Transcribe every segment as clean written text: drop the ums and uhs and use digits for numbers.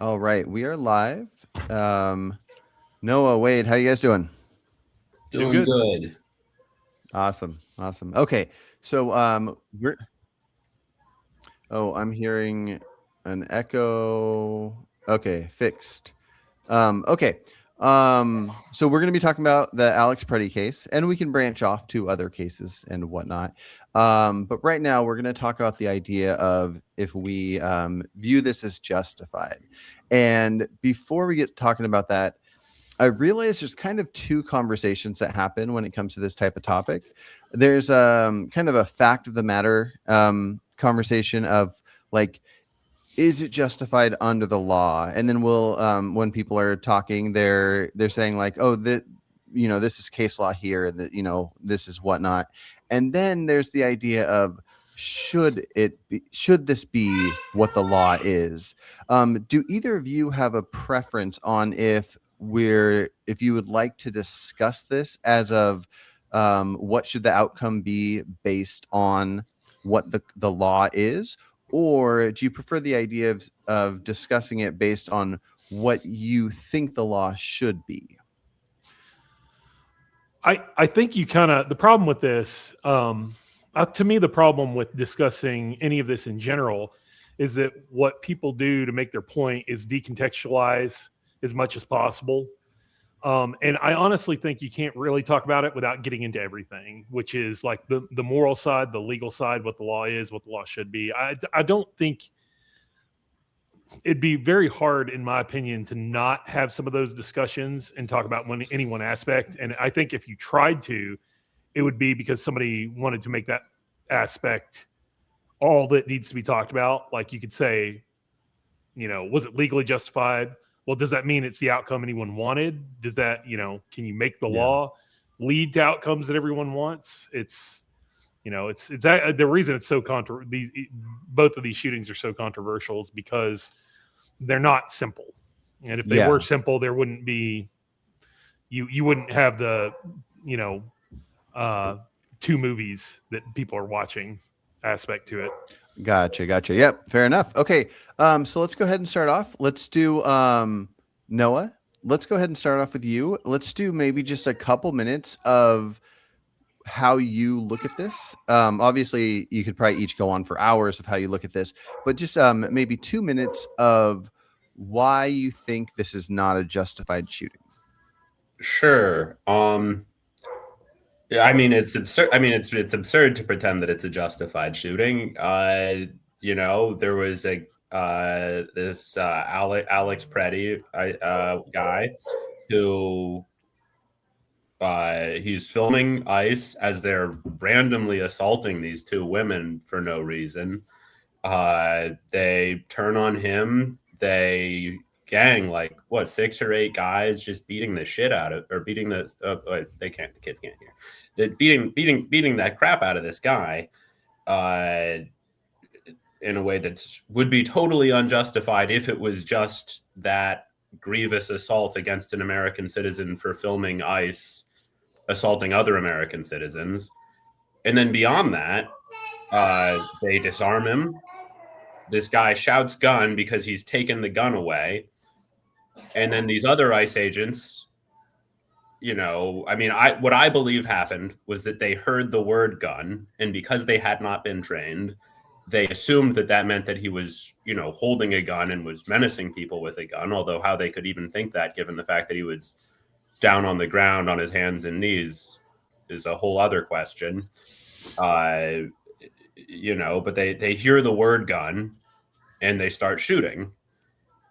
All right, we are live. Noah, Wade, how you guys doing? Doing Doing good. good. Awesome, awesome. Okay, so we're. Oh, I'm hearing an echo. Okay, fixed. Okay. So we're going to be talking about the Alex Preddy case, and we can branch off to other cases and whatnot. But right now, we're going to talk about the idea of if we view this as justified. And before we get talking about that, I realize there's kind of two conversations that happen when it comes to this type of topic. There's kind of a fact of the matter conversation of like, is it justified under the law? And then we'll when people are talking, they're saying like, oh, that this is case law here, that this is whatnot. And then there's the idea of should this be what the law is? Do either of you have a preference on if you would like to discuss this as of what should the outcome be based on what the law is, or do you prefer the idea of discussing it based on what you think the law should be? I think you kind of the problem with this. To me, the problem with discussing any of this in general is that what people do to make their point is decontextualize as much as possible. And I honestly think you can't really talk about it without getting into everything, which is like the moral side, the legal side, what the law is, what the law should be. I don't think it'd be very hard, in my opinion, to not have some of those discussions and talk about any one aspect. And I think if you tried to, it would be because somebody wanted to make that aspect all that needs to be talked about. Like you could say, was it legally justified? Well, does that mean it's the outcome anyone wanted? Does that, can you make the Yeah. law lead to outcomes that everyone wants? It's the reason it's so both of these shootings are so controversial is because they're not simple. And if they were Yeah. simple, there wouldn't be you wouldn't have the you know uh, two movies that people are watching aspect to it. Gotcha. Yep. Fair enough. Okay. So let's go ahead and start off. Let's do Noah. Let's go ahead and start off with you. Let's do maybe just a couple minutes of how you look at this. Obviously, you could probably each go on for hours of how you look at this, but just maybe 2 minutes of why you think this is not a justified shooting. Sure. Yeah, I mean, it's absurd. I mean, it's absurd to pretend that it's a justified shooting. There was a this Alex Preddy guy who he's filming ICE as they're randomly assaulting these two women for no reason. They turn on him. They gang like what 6 or 8 guys just beating the shit out of or beating they can't the kids can't hear. They're beating that crap out of this guy in a way that would be totally unjustified if it was just that grievous assault against an American citizen for filming ICE assaulting other American citizens. And then beyond that, they disarm him. This guy shouts gun because he's taken the gun away. And then these other ICE agents, what I believe happened was that they heard the word gun, and because they had not been trained, they assumed that meant that he was, holding a gun and was menacing people with a gun, although how they could even think that given the fact that he was down on the ground on his hands and knees is a whole other question. But they hear the word gun and they start shooting.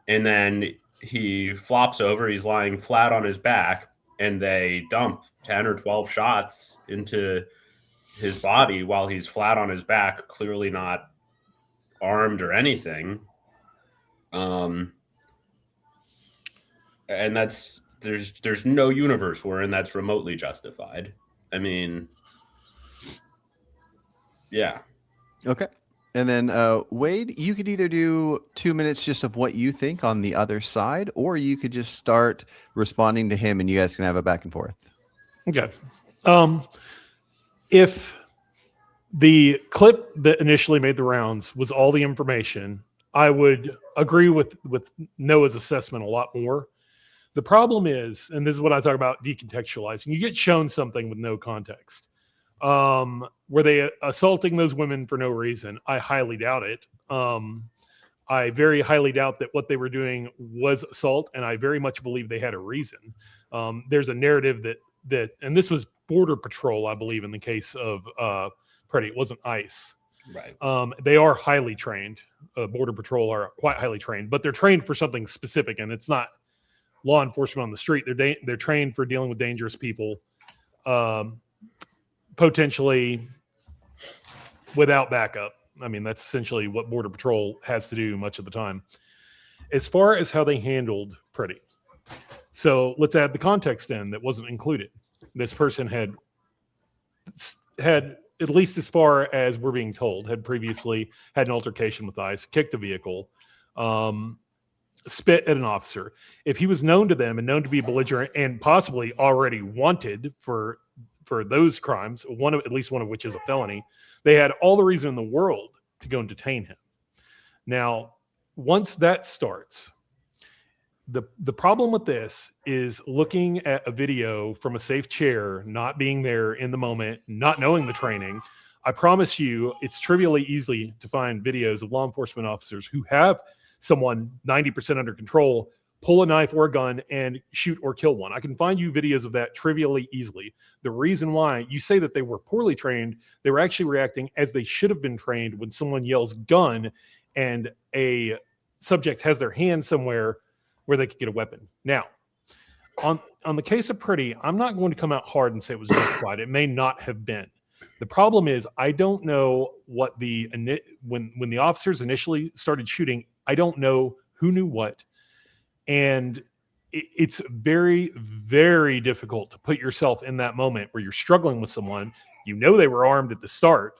And then he flops over, he's lying flat on his back, and they dump 10 or 12 shots into his body while he's flat on his back, clearly not armed or anything. And there's no universe wherein that's remotely justified. I mean, yeah. Okay. And then Wade, you could either do 2 minutes just of what you think on the other side, or you could just start responding to him and you guys can have a back and forth. Okay. If the clip that initially made the rounds was all the information, I would agree with Noah's assessment a lot more. The problem is, and this is what I talk about decontextualizing, you get shown something with no context. Were they assaulting those women for no reason? I highly doubt it. I very highly doubt that what they were doing was assault, and I very much believe they had a reason. There's a narrative that, and this was Border Patrol, I believe, in the case of PRETTI. It wasn't ICE. Right. They are highly trained. Border Patrol are quite highly trained, but they're trained for something specific, and it's not law enforcement on the street. They're trained for dealing with dangerous people, potentially without backup. I mean, that's essentially what Border Patrol has to do much of the time. As far as how they handled PRETTI, so let's add the context in that wasn't included. This person had, at least as far as we're being told, had previously had an altercation with ICE, kicked a vehicle, spit at an officer. If he was known to them and known to be belligerent and possibly already wanted for those crimes, at least one of which is a felony, they had all the reason in the world to go and detain him. Now, once that starts, the problem with this is looking at a video from a safe chair, not being there in the moment, not knowing the training. I promise you, it's trivially easy to find videos of law enforcement officers who have someone 90% under control pull a knife or a gun and shoot or kill one. I can find you videos of that trivially easily. The reason why you say that they were poorly trained, they were actually reacting as they should have been trained when someone yells gun and a subject has their hand somewhere where they could get a weapon. Now, on the case of PRETTI, I'm not going to come out hard and say it was justified. It may not have been. The problem is I don't know what when the officers initially started shooting, I don't know who knew what. And it's very, very difficult to put yourself in that moment where you're struggling with someone. You know they were armed at the start.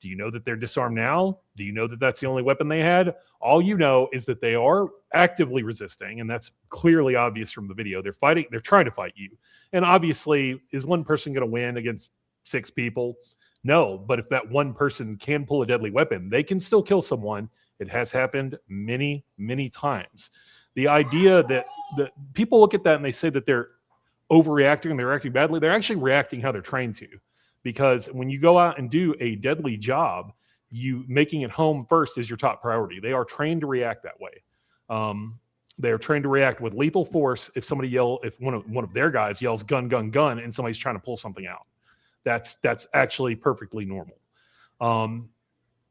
Do you know that they're disarmed now? Do you know that that's the only weapon they had? All you know is that they are actively resisting, and that's clearly obvious from the video. They're fighting. They're trying to fight you. And obviously, is one person going to win against 6 people? No, but if that one person can pull a deadly weapon, they can still kill someone. It has happened many, many times. The idea that people look at that and they say that they're overreacting and they're reacting badly, they're actually reacting how they're trained to. Because when you go out and do a deadly job, you making it home first is your top priority. They are trained to react that way. They are trained to react with lethal force if one of their guys yells gun, gun, gun, and somebody's trying to pull something out. That's actually perfectly normal.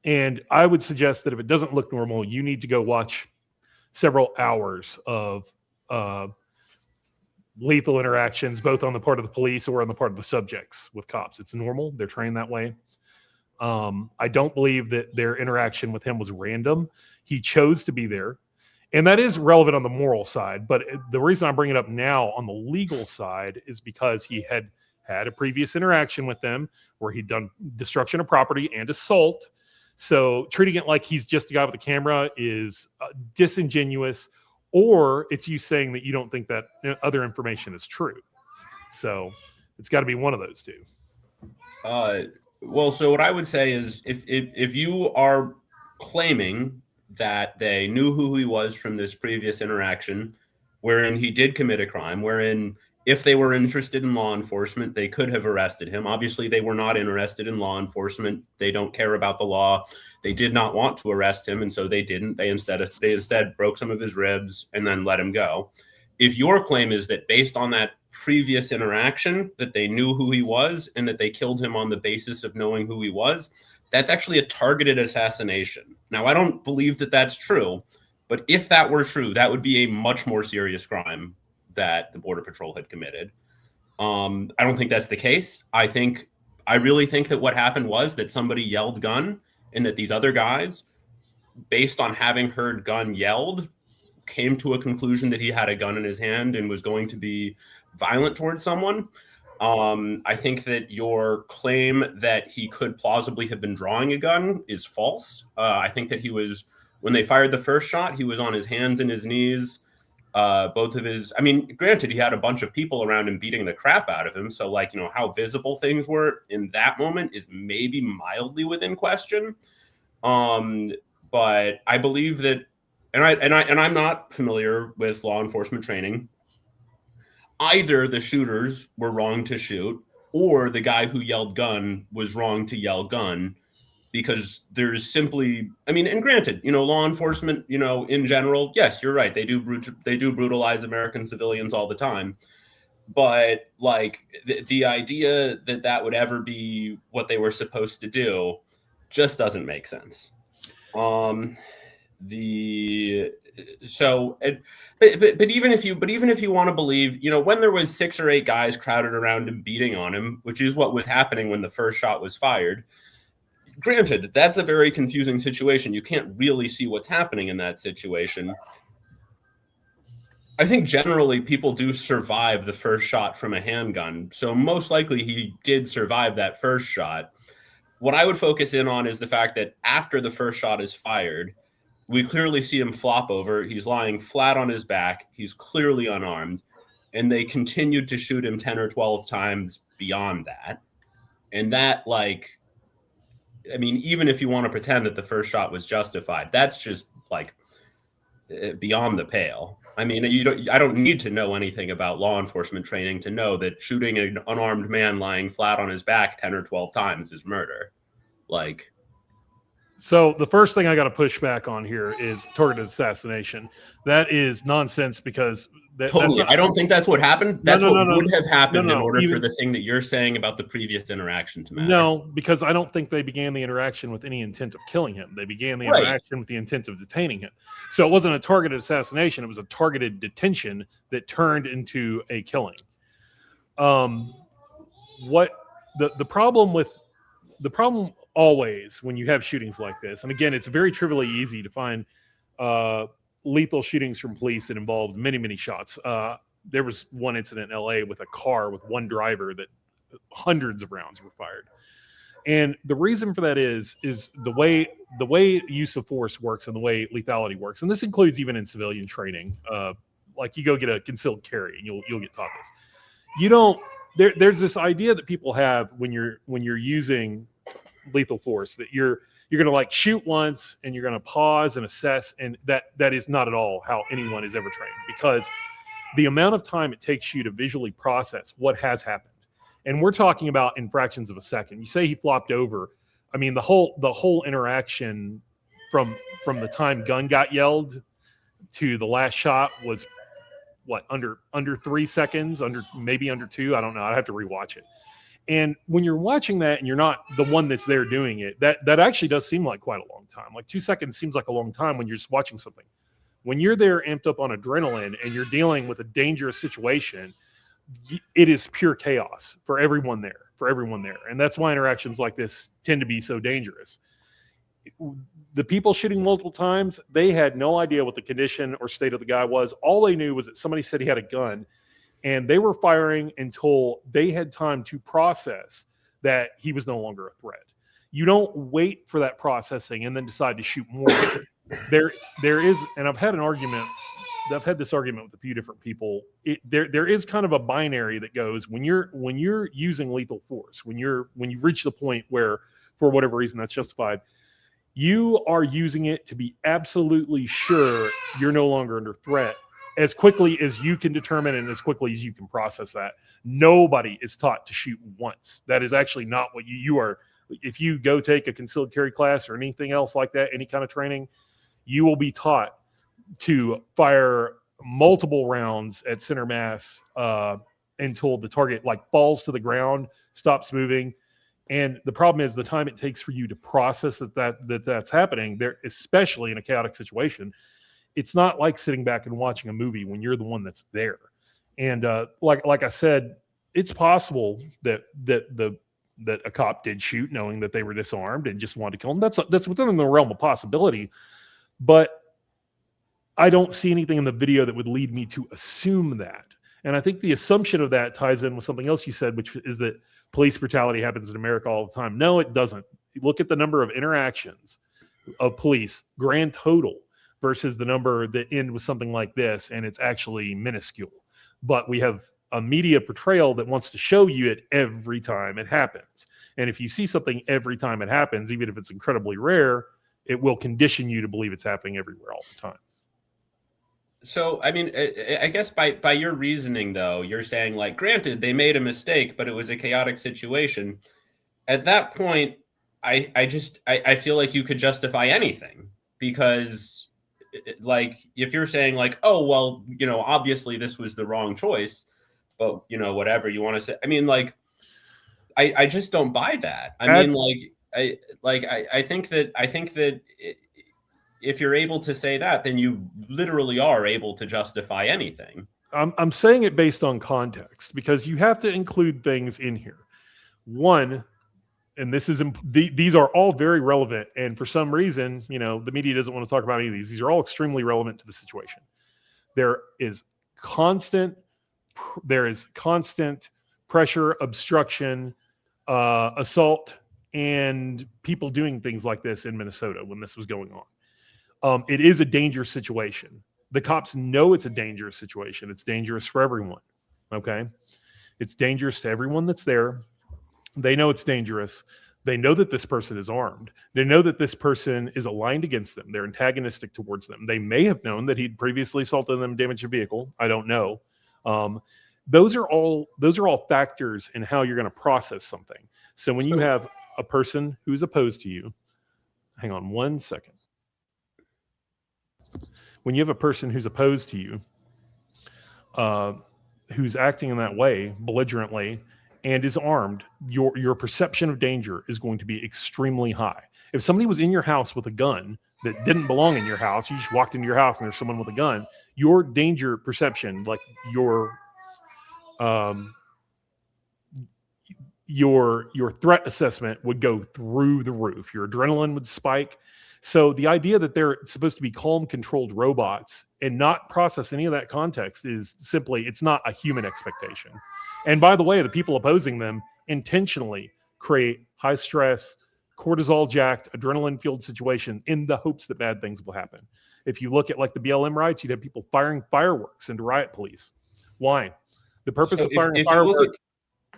And I would suggest that if it doesn't look normal, you need to go watch several hours of lethal interactions, both on the part of the police or on the part of the subjects with cops. It's normal. They're trained that way. I don't believe that their interaction with him was random. He chose to be there. And that is relevant on the moral side. But the reason I'm bringing it up now on the legal side is because he had a previous interaction with them where he'd done destruction of property and assault. So treating it like he's just a guy with a camera is disingenuous, or it's you saying that you don't think that other information is true. So it's got to be one of those two. Well, so what I would say is if you are claiming that they knew who he was from this previous interaction, wherein he did commit a crime, wherein if they were interested in law enforcement, they could have arrested him. Obviously, they were not interested in law enforcement. They don't care about the law. They did not want to arrest him, and so they didn't. They instead broke some of his ribs and then let him go. If your claim is that based on that previous interaction, that they knew who he was and that they killed him on the basis of knowing who he was, that's actually a targeted assassination. Now, I don't believe that that's true, but if that were true, that would be a much more serious crime that the Border Patrol had committed. I don't think that's the case. I really think that what happened was that somebody yelled gun and that these other guys, based on having heard gun yelled, came to a conclusion that he had a gun in his hand and was going to be violent towards someone. I think that your claim that he could plausibly have been drawing a gun is false. I think that when they fired the first shot, he was on his hands and his knees. Granted, he had a bunch of people around him beating the crap out of him. So how visible things were in that moment is maybe mildly within question. But I believe that I'm not familiar with law enforcement training. Either the shooters were wrong to shoot, or the guy who yelled gun was wrong to yell gun, because there's simply, I mean, and granted, law enforcement, in general, yes, you're right, they do brutalize American civilians all the time, but like the idea that would ever be what they were supposed to do just doesn't make sense. The so but even if you want to believe, when there was 6 or 8 guys crowded around him beating on him, which is what was happening when the first shot was fired, granted, that's a very confusing situation. You can't really see what's happening in that situation. I think generally people do survive the first shot from a handgun, so most likely he did survive that first shot. What I would focus in on is the fact that after the first shot is fired, we clearly see him flop over. He's lying flat on his back. He's clearly unarmed. And they continued to shoot him 10 or 12 times beyond that. And that, even if you want to pretend that the first shot was justified, that's just beyond the pale. I don't need to know anything about law enforcement training to know that shooting an unarmed man lying flat on his back 10 or 12 times is murder. So the first thing I got to push back on here is targeted assassination. That is nonsense, because totally. I don't think that's what happened. That's what would have happened in order for the thing that you're saying about the previous interaction to matter. No, because I don't think they began the interaction with any intent of killing him. They began the interaction with the intent of detaining him. So it wasn't a targeted assassination. It was a targeted detention that turned into a killing. What the problem always when you have shootings like this, and again, it's very trivially easy to find lethal shootings from police that involved many, many shots. There was one incident in LA with a car with one driver that hundreds of rounds were fired. And the reason for that is the way use of force works and the way lethality works. And this includes even in civilian training. Like you go get a concealed carry and you'll get taught this. There's this idea that people have when you're using lethal force, that you're going to shoot once and you're going to pause and assess, and that is not at all how anyone is ever trained, because the amount of time it takes you to visually process what has happened, and we're talking about in fractions of a second. You say he flopped over. I mean, the whole interaction from the time gun got yelled to the last shot was what, under 3 seconds, maybe under 2. I don't know. I'd have to rewatch it. And when you're watching that and you're not the one that's there doing it, that actually does seem like quite a long time. 2 seconds seems like a long time when you're just watching something. When you're there amped up on adrenaline and you're dealing with a dangerous situation, it is pure chaos for everyone there. And that's why interactions like this tend to be so dangerous. The people shooting multiple times, they had no idea what the condition or state of the guy was. All they knew was that somebody said he had a gun, and they were firing until they had time to process that he was no longer a threat. You don't wait for that processing and then decide to shoot more. There is, and I've had this argument with a few different people. There is kind of a binary that goes when you're using lethal force, when you reach the point where, for whatever reason that's justified, you are using it to be absolutely sure you're no longer under threat as quickly as you can determine and as quickly as you can process that. Nobody is taught to shoot once. That is actually not what you are. If you go take a concealed carry class or anything else like that, any kind of training, you will be taught to fire multiple rounds at center mass until the target falls to the ground, stops moving. And the problem is the time it takes for you to process that's happening there, especially in a chaotic situation. It's not like sitting back and watching a movie when you're the one that's there. And like I said, it's possible that a cop did shoot knowing that they were disarmed and just wanted to kill them. That's within the realm of possibility. But I don't see anything in the video that would lead me to assume that. And I think the assumption of that ties in with something else you said, which is that police brutality happens in America all the time. No, it doesn't. Look at the number of interactions of police, grand total, versus the number that end with something like this, and it's actually minuscule. But we have a media portrayal that wants to show you it every time it happens. And if you see something every time it happens, even if it's incredibly rare, it will condition you to believe it's happening everywhere all the time. So, I mean, I guess by your reasoning, though, you're saying, like, granted, they made a mistake, but it was a chaotic situation. At that point, I feel like you could justify anything because, like, if you're saying, like, oh, well, obviously this was the wrong choice, but, whatever you want to say. I mean, like, I just don't buy that. I mean, I think that if you're able to say that, then you literally are able to justify anything. I'm saying it based on context because you have to include things in here. One, and these are all very relevant, and for some reason, the media doesn't want to talk about any of these. These are all extremely relevant to the situation. There is constant pressure, obstruction, assault, and people doing things like this in Minnesota when this was going on. It is a dangerous situation. The cops know it's a dangerous situation. It's dangerous for everyone. Okay. It's dangerous to everyone that's there. They know it's dangerous. They know that this person is armed. They know that this person is aligned against them. They're antagonistic towards them. They may have known that he'd previously assaulted them, damaged a vehicle. I don't know. Those are all factors in how you're going to process something. So when you have a person who's opposed to you, hang on one second. When you have a person who's opposed to you, who's acting in that way, belligerently, and is armed, your perception of danger is going to be extremely high. If somebody was in your house with a gun that didn't belong in your house, you just walked into your house and there's someone with a gun, your danger perception, like your threat assessment would go through the roof. Your adrenaline would spike. So the idea that they're supposed to be calm, controlled robots and not process any of that context is simply, it's not a human expectation. And by the way, the people opposing them intentionally create high stress, cortisol jacked, adrenaline fueled situation in the hopes that bad things will happen. If you look at like the BLM riots, you'd have people firing fireworks into riot police. Why? The purpose of firing a firework.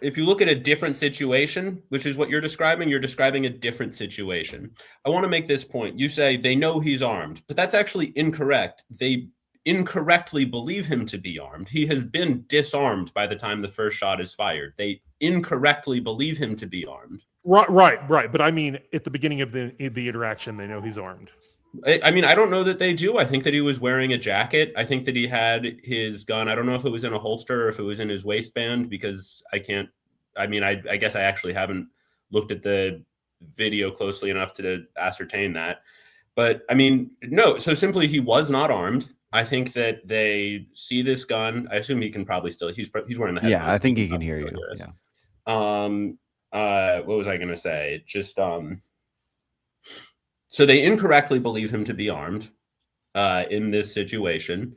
If you look at a different situation, which is what you're describing a different situation. I want to make this point. You say they know he's armed, but that's actually incorrect. They incorrectly believe him to be armed. He has been disarmed by the time the first shot is fired. They incorrectly believe him to be armed. Right. But I mean, at the beginning of the interaction, they know he's armed. I mean, I don't know that they do. I think that he was wearing a jacket. I think that he had his gun. I don't know if it was in a holster or if it was in his waistband because I guess I actually haven't looked at the video closely enough to ascertain that. But I mean, no. So simply, he was not armed. I think that they see this gun. I assume he can probably still. He's wearing the headphones. Yeah, I think he can hear you. Yeah. What was I going to say? Just So they incorrectly believe him to be armed in this situation,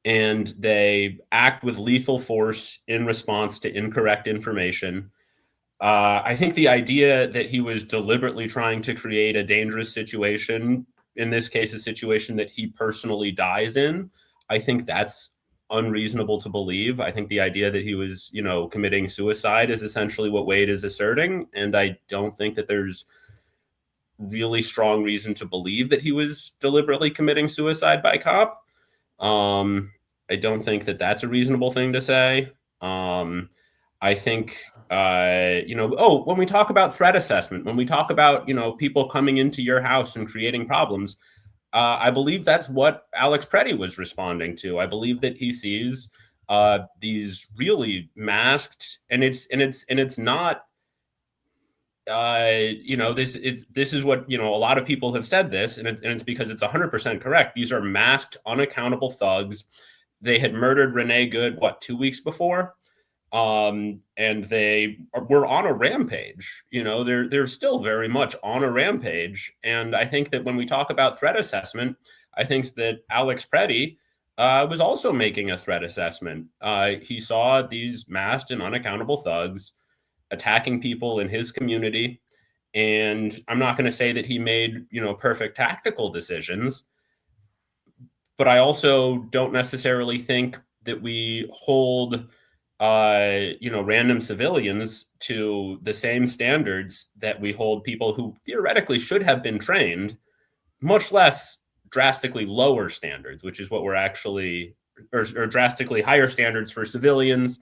and they act with lethal force in response to incorrect information. I think the idea that he was deliberately trying to create a dangerous situation, in this case, a situation that he personally dies in, I think that's unreasonable to believe. I think the idea that he was, committing suicide is essentially what Wade is asserting. And I don't think that there's really strong reason to believe that he was deliberately committing suicide by cop. I don't think that that's a reasonable thing to say. I think, when we talk about threat assessment, when we talk about, people coming into your house and creating problems, I believe that's what Alex Pretty was responding to. I believe that he sees these really masked, and it's not, this is what, a lot of people have said this, and it's because it's 100% correct. These are masked, unaccountable thugs. They had murdered Renee Good, 2 weeks before? And they were on a rampage. They're still very much on a rampage. And I think that when we talk about threat assessment, I think that Alex Pretty was also making a threat assessment. He saw these masked and unaccountable thugs attacking people in his community. And I'm not going to say that he made, perfect tactical decisions, but I also don't necessarily think that we hold random civilians to the same standards that we hold people who theoretically should have been trained, much less drastically lower standards, which is what we're actually, or drastically higher standards for civilians,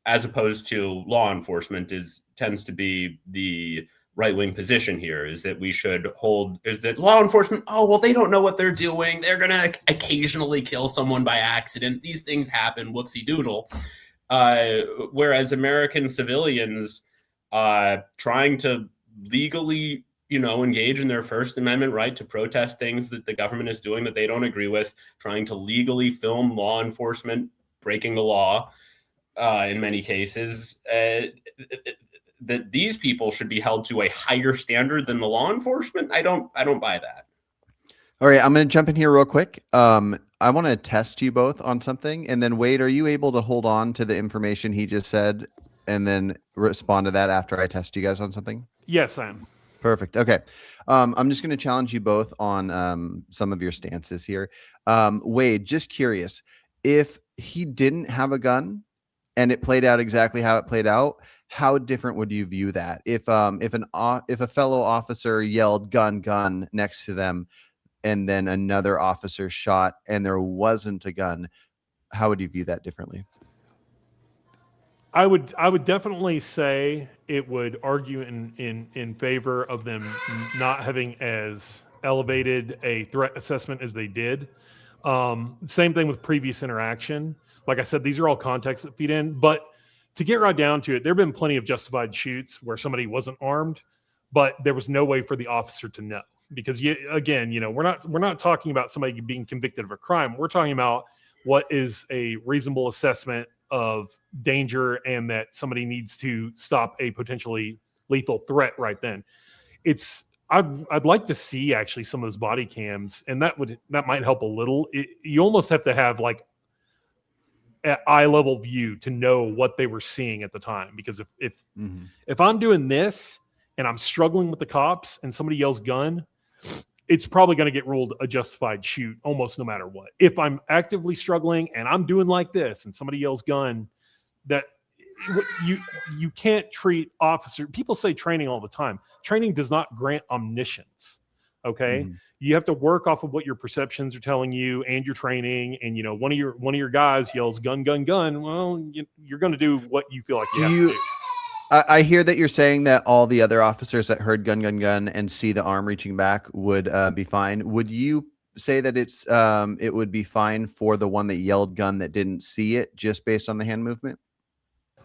as opposed to law enforcement, tends to be the right-wing position here, is that we should hold, is that law enforcement, oh, well, they don't know what they're doing. They're going to occasionally kill someone by accident. These things happen, whoopsie doodle. Whereas American civilians trying to legally, engage in their First Amendment right to protest things that the government is doing that they don't agree with, trying to legally film law enforcement breaking the law in many cases, that these people should be held to a higher standard than the law enforcement. I don't buy that. All right, I'm going to jump in here real quick. I want to test you both on something, and then Wade, are you able to hold on to the information he just said and then respond to that after I test you guys on something? Yes, I am. Perfect. Okay. I'm just going to challenge you both on some of your stances here. Wade, just curious, if he didn't have a gun and it played out exactly how it played out, how different would you view that? If a fellow officer yelled "gun, gun" next to them, and then another officer shot and there wasn't a gun, how would you view that differently? I would definitely say it would argue in favor of them not having as elevated a threat assessment as they did. Same thing with previous interaction. Like I said, these are all contexts that feed in. But to get right down to it, there have been plenty of justified shoots where somebody wasn't armed, but there was no way for the officer to know. Because we're not talking about somebody being convicted of a crime. We're talking about what is a reasonable assessment of danger and that somebody needs to stop a potentially lethal threat right then. I'd like to see actually some of those body cams, and that might help a little. You almost have to have like an eye level view to know what they were seeing at the time. Because if I'm doing this and I'm struggling with the cops and somebody yells gun, it's probably going to get ruled a justified shoot almost no matter what. If I'm actively struggling and I'm doing like this and somebody yells gun, that you can't treat officer. People say training all the time. Training does not grant omniscience. Okay. You have to work off of what your perceptions are telling you and your training. And one of your guys yells gun, gun, gun. Well, you're going to do what you feel like you have to do. I hear that you're saying that all the other officers that heard gun, gun, gun and see the arm reaching back would be fine. Would you say that it would be fine for the one that yelled gun that didn't see it just based on the hand movement?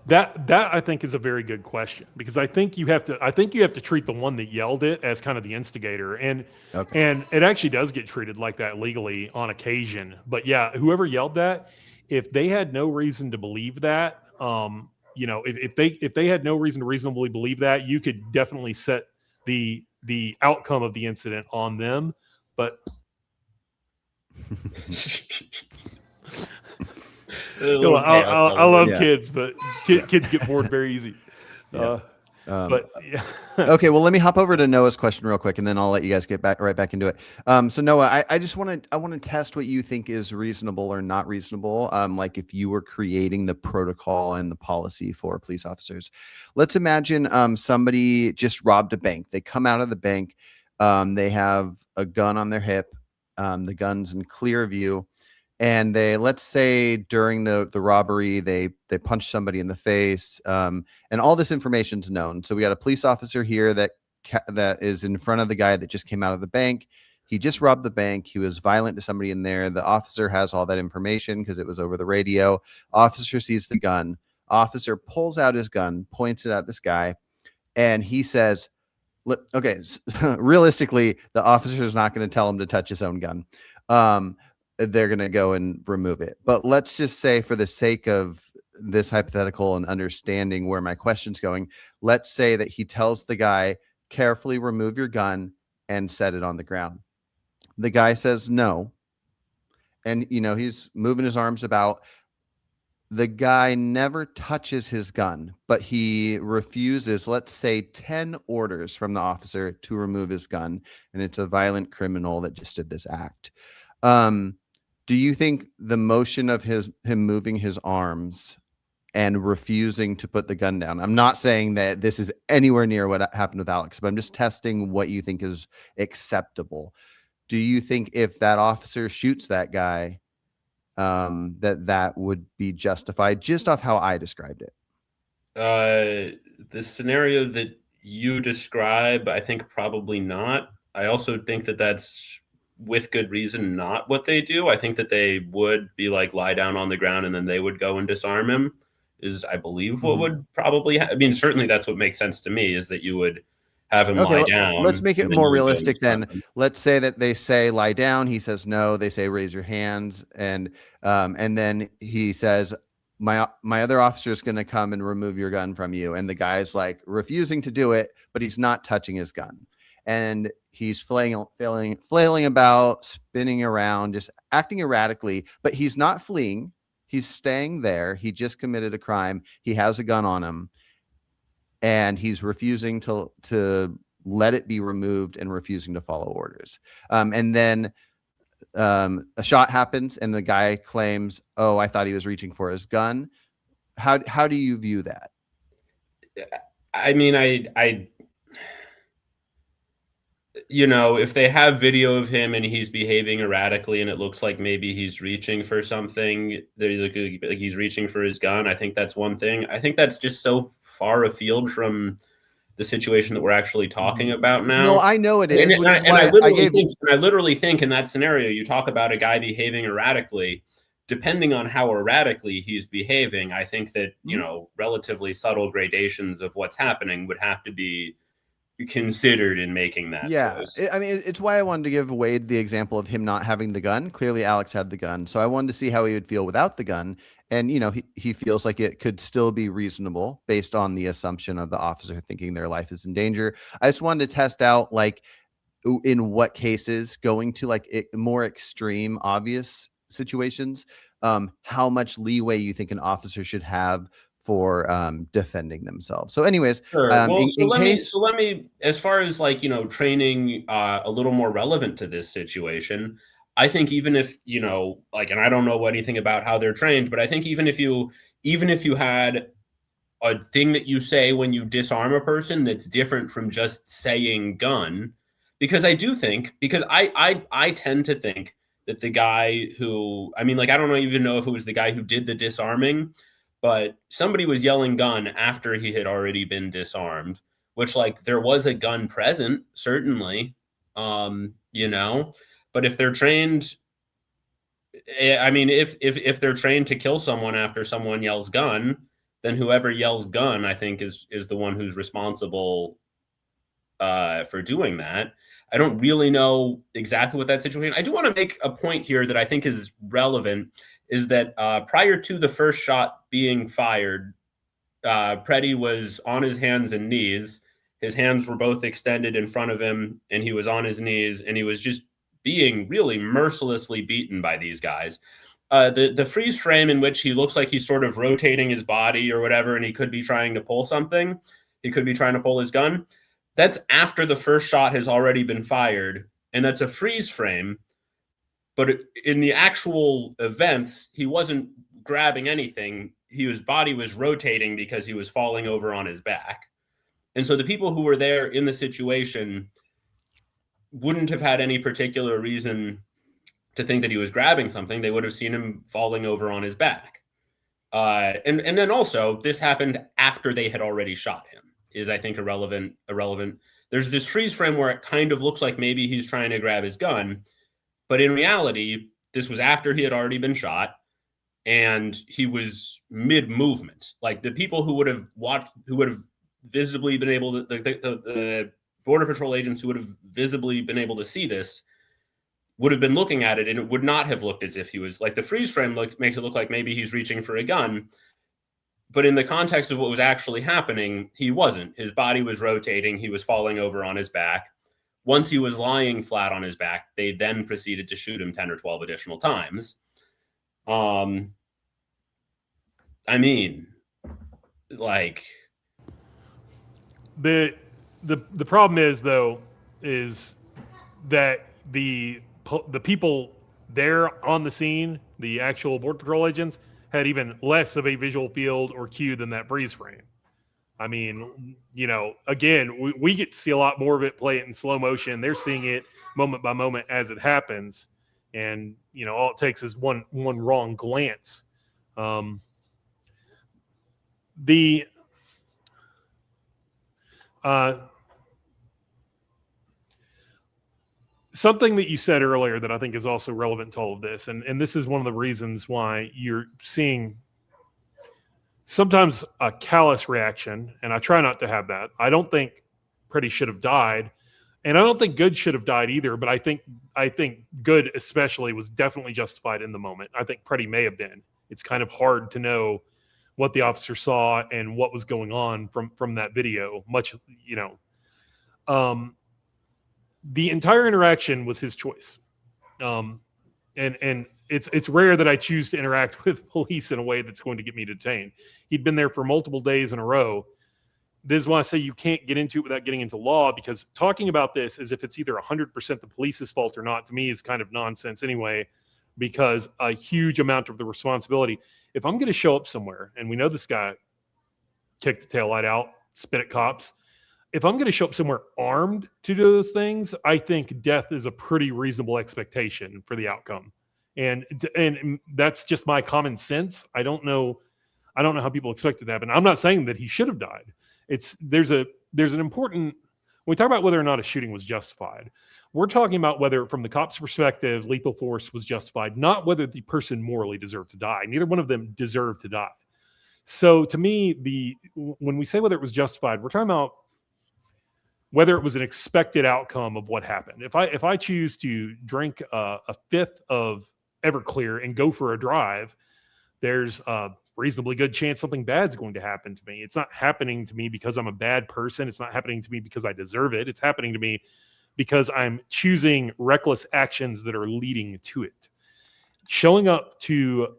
That I think is a very good question, because I think you have to treat the one that yelled it as kind of the instigator, and it actually does get treated like that legally on occasion. But yeah, whoever yelled that, if they had no reason to believe that, if they had no reason to reasonably believe that, you could definitely set the outcome of the incident on them. But I love kids, but kids get bored very easy. But yeah. Okay, well, let me hop over to Noah's question real quick, and then I'll let you guys get right back into it. So Noah, I just want to test what you think is reasonable or not reasonable. Like if you were creating the protocol and the policy for police officers, let's imagine somebody just robbed a bank. They come out of the bank, they have a gun on their hip, the gun's in clear view. And let's say during the robbery, they punch somebody in the face, and all this information's known. So we got a police officer here that is in front of the guy that just came out of the bank. He just robbed the bank. He was violent to somebody in there. The officer has all that information because it was over the radio. Officer sees the gun. Officer pulls out his gun, points it at this guy, and he says, okay, realistically, the officer is not going to tell him to touch his own gun. They're going to go and remove it. But let's just say, for the sake of this hypothetical and understanding where my question's going, let's say that he tells the guy, carefully remove your gun and set it on the ground. The guy says no. And, he's moving his arms about. The guy never touches his gun, but he refuses, let's say, 10 orders from the officer to remove his gun. And it's a violent criminal that just did this act. Do you think the motion of him moving his arms and refusing to put the gun down, I'm not saying that this is anywhere near what happened with Alex, but I'm just testing what you think is acceptable. do you think if that officer shoots that guy, that would be justified just off how I described it? The scenario that you describe, I think probably not. I also think that that's with good reason not what they do. I think that they would be like lie down on the ground and then they would go and disarm him. Is I believe what would probably. I mean, certainly that's what makes sense to me. Is that you would have him Okay, lie let's down. make it and then more you would go and realistic disarm then. him. Let's say that they say lie down. He says no. They say raise your hands, and then he says my other officer is going to come and remove your gun from you, and the guy's like refusing to do it, but he's not touching his gun, and he's flailing about, spinning around, just acting erratically, but he's not fleeing. He's staying there. He just committed a crime. He has a gun on him, and he's refusing to let it be removed and refusing to follow orders. And then a shot happens, and the guy claims, "Oh, I thought he was reaching for his gun." How do you view that? I mean, I if they have video of him and he's behaving erratically and it looks like maybe he's reaching for something, they look like he's reaching for his gun, I think that's one thing. I think that's just so far afield from the situation that we're actually talking about now. No, I know it is, which is And I why literally think in that scenario, you talk about a guy behaving erratically. Depending on how erratically he's behaving, I think that, relatively subtle gradations of what's happening would have to be considered in making that choice. I mean, it's why I wanted to give Wade the example of him not having the gun. Clearly, Alex had the gun, so I wanted to see how he would feel without the gun. And he feels like it could still be reasonable based on the assumption of the officer thinking their life is in danger. I just wanted to test out, like, in what cases, going to like more extreme, obvious situations, how much leeway you think an officer should have for defending themselves. So anyways, Sure. Well, let me, as far as like, training a little more relevant to this situation, I think even if, like, and I don't know anything about how they're trained, but I think even if you had a thing that you say when you disarm a person that's different from just saying gun, because I do think, because I tend to think that the guy who, I mean, like, I don't even know if it was the guy who did the disarming, but somebody was yelling gun after he had already been disarmed, which, like, there was a gun present, certainly, but if they're trained, I mean, if they're trained to kill someone after someone yells gun, then whoever yells gun, I think, is the one who's responsible for doing that. I don't really know exactly what that situation. I do want to make a point here that I think is relevant, is that prior to the first shot being fired, PRETTI was on his hands and knees. His hands were both extended in front of him, and he was on his knees, and he was just being really mercilessly beaten by these guys. The freeze frame in which he looks like he's sort of rotating his body or whatever, and he could be trying to pull something. He could be trying to pull his gun. That's after the first shot has already been fired, and that's a freeze frame. But in the actual events, he wasn't grabbing anything. His body was rotating because he was falling over on his back. And so the people who were there in the situation wouldn't have had any particular reason to think that he was grabbing something. They would have seen him falling over on his back. And then also, this happened after they had already shot him, is, I think, irrelevant. There's this freeze frame where it kind of looks like maybe he's trying to grab his gun, but in reality, this was after he had already been shot, and he was mid-movement. Like, the people who would have watched, who would have visibly been able to, the Border Patrol agents who would have visibly been able to see this, would have been looking at it, and it would not have looked as if he was, like, the freeze frame makes it look like maybe he's reaching for a gun. But in the context of what was actually happening, he wasn't. His body was rotating. He was falling over on his back. Once he was lying flat on his back, they then proceeded to shoot him 10 or 12 additional times. I mean, like, the problem is, though, is that the people there on the scene, the actual Border Patrol agents, had even less of a visual field or cue than that freeze frame. I mean, again, we get to see a lot more of it, play it in slow motion. They're seeing it moment by moment as it happens, and all it takes is one wrong glance. The something that you said earlier that I think is also relevant to all of this, and this is one of the reasons why you're seeing sometimes a callous reaction, and I try not to have that. I don't think Pretty should have died, and I don't think Good should have died either, but I think Good especially was definitely justified in the moment. I think Pretty may have been. It's kind of hard to know what the officer saw and what was going on from that video. The entire interaction was his choice. And it's rare that I choose to interact with police in a way that's going to get me detained. He'd been there for multiple days in a row. This is why I say you can't get into it without getting into law, because talking about this as if it's either 100% the police's fault or not, to me, is kind of nonsense anyway, because a huge amount of the responsibility, if I'm going to show up somewhere, and we know this guy kicked the taillight out, spit at cops, if I'm going to show up somewhere armed to do those things, I think death is a pretty reasonable expectation for the outcome. And that's just my common sense. I don't know how people expect it to happen. I'm not saying that he should have died. There's an important, when we talk about whether or not a shooting was justified, we're talking about whether, from the cop's perspective, lethal force was justified, not whether the person morally deserved to die. Neither one of them deserved to die. So to me, when we say whether it was justified, we're talking about whether it was an expected outcome of what happened. If I choose to drink a fifth of Everclear and go for a drive, there's a reasonably good chance something bad's going to happen to me. It's not happening to me because I'm a bad person. It's not happening to me because I deserve it. It's happening to me because I'm choosing reckless actions that are leading to it. Showing up to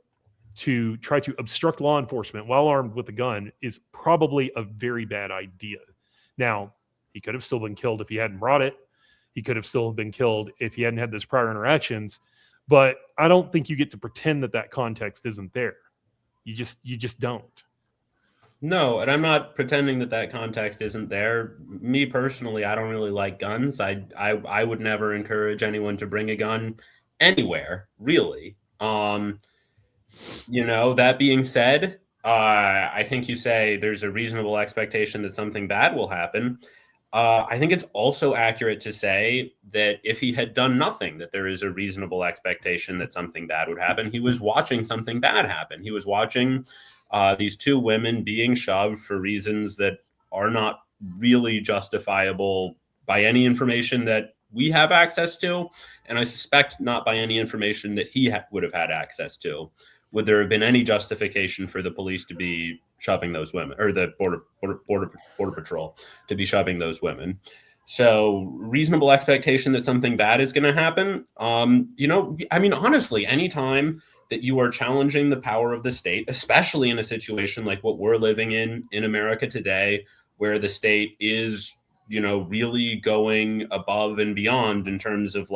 try to obstruct law enforcement while armed with a gun is probably a very bad idea. Now, he could have still been killed if he hadn't brought it. He could have still been killed if he hadn't had those prior interactions. But I don't think you get to pretend that context isn't there. You just don't. No, and I'm not pretending that context isn't there. Me personally, I don't really like guns. I would never encourage anyone to bring a gun anywhere, really. That being said, I think you say there's a reasonable expectation that something bad will happen. I think it's also accurate to say that if he had done nothing, that there is a reasonable expectation that something bad would happen. He was watching something bad happen. He was watching these two women being shoved for reasons that are not really justifiable by any information that we have access to, and I suspect not by any information that he would have had access to. Would there have been any justification for the police to be shoving those women, or the border patrol to be shoving those women? So reasonable expectation that something bad is going to happen. Honestly, anytime that you are challenging the power of the state, especially in a situation like what we're living in America today, where the state is, really going above and beyond in terms of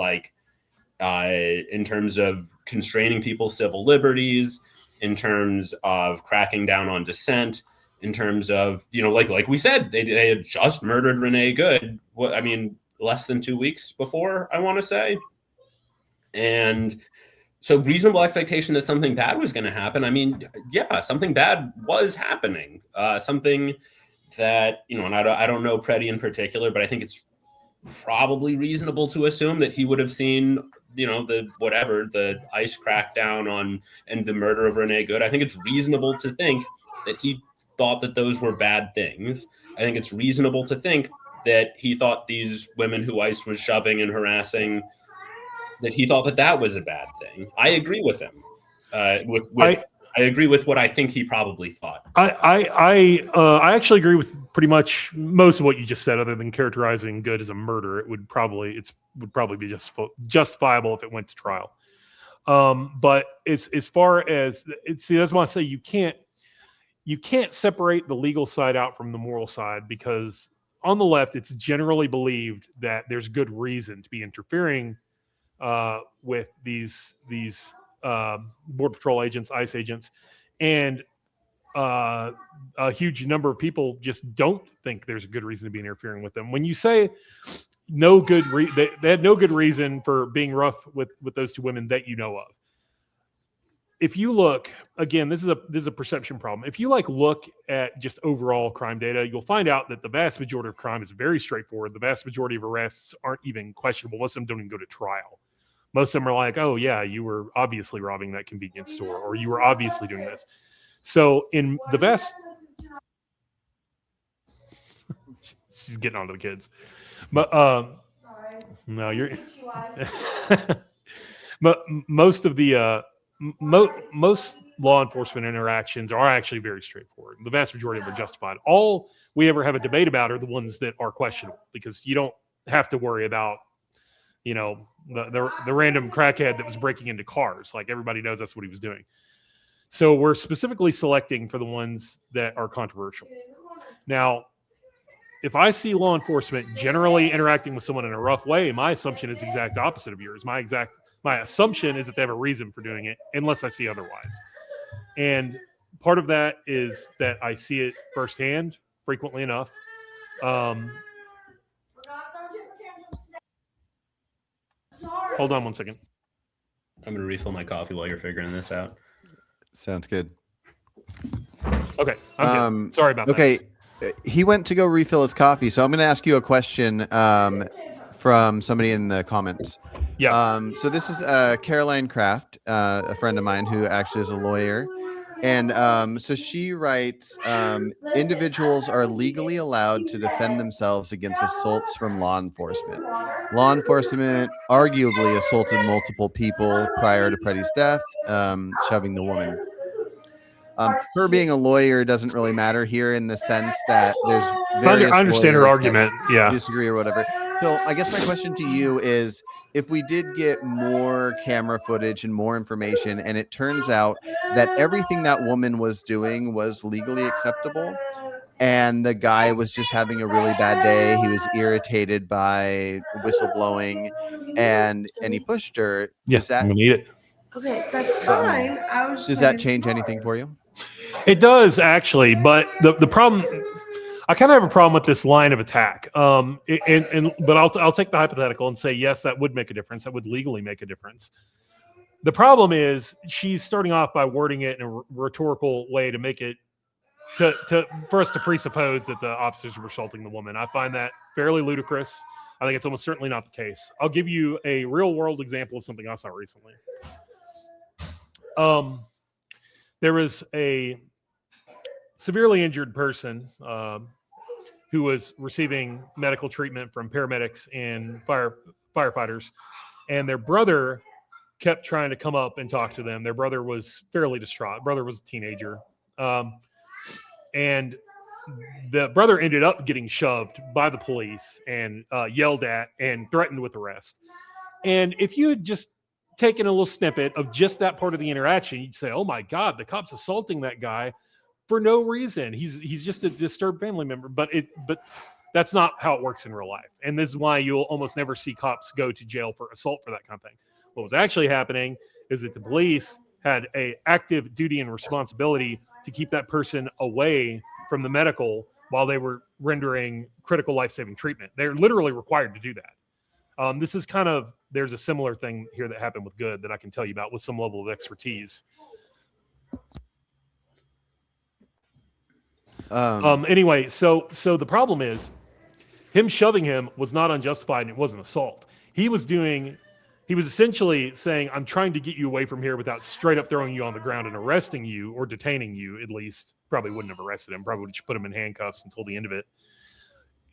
constraining people's civil liberties, in terms of cracking down on dissent, in terms of, like we said, they had just murdered Renee Good. Less than 2 weeks before, I want to say. And so reasonable expectation that something bad was going to happen. Something bad was happening. Something that, and I don't know Pretty in particular, but I think it's probably reasonable to assume that he would have seen, the ICE crackdown on and the murder of Renee Good. I think it's reasonable to think that he thought that those were bad things. I think it's reasonable to think that he thought these women who ICE was shoving and harassing, that he thought that was a bad thing. I agree with him. I agree with what I think he probably thought. I actually agree with pretty much most of what you just said, other than characterizing Good as a murder. It would probably be justifiable if it went to trial. But as far as that's why I say you can't separate the legal side out from the moral side, because on the left, it's generally believed that there's good reason to be interfering with these Border Patrol agents, ICE agents, and a huge number of people just don't think there's a good reason to be interfering with them. When you say no good. They had no good reason for being rough with those two women that you know of. If you look again, this is a perception problem. If you look at just overall crime data, you'll find out that the vast majority of crime is very straightforward. The vast majority of arrests aren't even questionable. Most of them don't even go to trial. Most of them are like, oh yeah, you were obviously robbing that convenience store, or you were obviously doing this. So in the best, she's getting on to the kids, but no, you're. But most of the most law enforcement interactions are actually very straightforward. The vast majority of them are justified. All we ever have a debate about are the ones that are questionable, because you don't have to worry about, the random crackhead that was breaking into cars. Like, everybody knows that's what he was doing. So we're specifically selecting for the ones that are controversial. Now, if I see law enforcement generally interacting with someone in a rough way, my assumption is the exact opposite of yours. My assumption is that they have a reason for doing it, unless I see otherwise. And part of that is that I see it firsthand frequently enough. Hold on one second. I'm going to refill my coffee while you're figuring this out. Sounds good. Okay. I'm good. Sorry about that. Okay. He went to go refill his coffee, so I'm going to ask you a question from somebody in the comments. Yeah. So this is Caroline Kraft, a friend of mine who actually is a lawyer. And so she writes, individuals are legally allowed to defend themselves against assaults from law enforcement. Law enforcement arguably assaulted multiple people prior to Pretty's death, shoving the woman. Her being a lawyer doesn't really matter here, in the sense that there's various I understand her argument. Yeah. disagree or whatever. So I guess my question to you is, if we did get more camera footage and more information, and it turns out that everything that woman was doing was legally acceptable, and the guy was just having a really bad day, he was irritated by whistleblowing, and he pushed her. Yes, I'm gonna eat it. Okay, that's fine. Does that change anything for you? It does, actually, but the problem, I kind of have a problem with this line of attack. But I'll take the hypothetical and say yes, that would make a difference. That would legally make a difference. The problem is she's starting off by wording it in a rhetorical way to make it for us to presuppose that the officers were assaulting the woman. I find that fairly ludicrous. I think it's almost certainly not the case. I'll give you a real world example of something I saw recently. There was a severely injured person who was receiving medical treatment from paramedics and firefighters, and their brother kept trying to come up and talk to them. Their brother was fairly distraught. Brother was a teenager. And the brother ended up getting shoved by the police and yelled at and threatened with arrest. And if you had just taken a little snippet of just that part of the interaction, you'd say, oh my God, the cop's assaulting that guy for no reason. He's just a disturbed family member. But that's not how it works in real life. And this is why you'll almost never see cops go to jail for assault for that kind of thing. What was actually happening is that the police had a active duty and responsibility to keep that person away from the medical while they were rendering critical life-saving treatment. They're literally required to do that. This is there's a similar thing here that happened with Good that I can tell you about with some level of expertise. Anyway, so the problem is, him shoving him was not unjustified, and it wasn't assault. He was essentially saying, I'm trying to get you away from here without straight up throwing you on the ground and arresting you, or detaining you, at least. Probably wouldn't have arrested him. Probably would just put him in handcuffs until the end of it.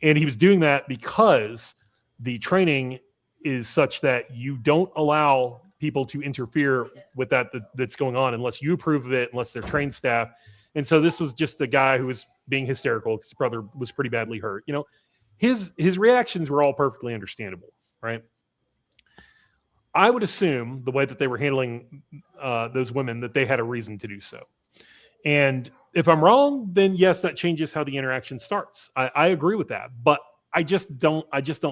And he was doing that because the training is such that you don't allow people to interfere with that's going on unless you approve of it, unless they're trained staff. And so this was just a guy who was being hysterical because his brother was pretty badly hurt. His reactions were all perfectly understandable, right? I would assume the way that they were handling those women, that they had a reason to do so. And if I'm wrong, then yes, that changes how the interaction starts. I agree with that, but I just don't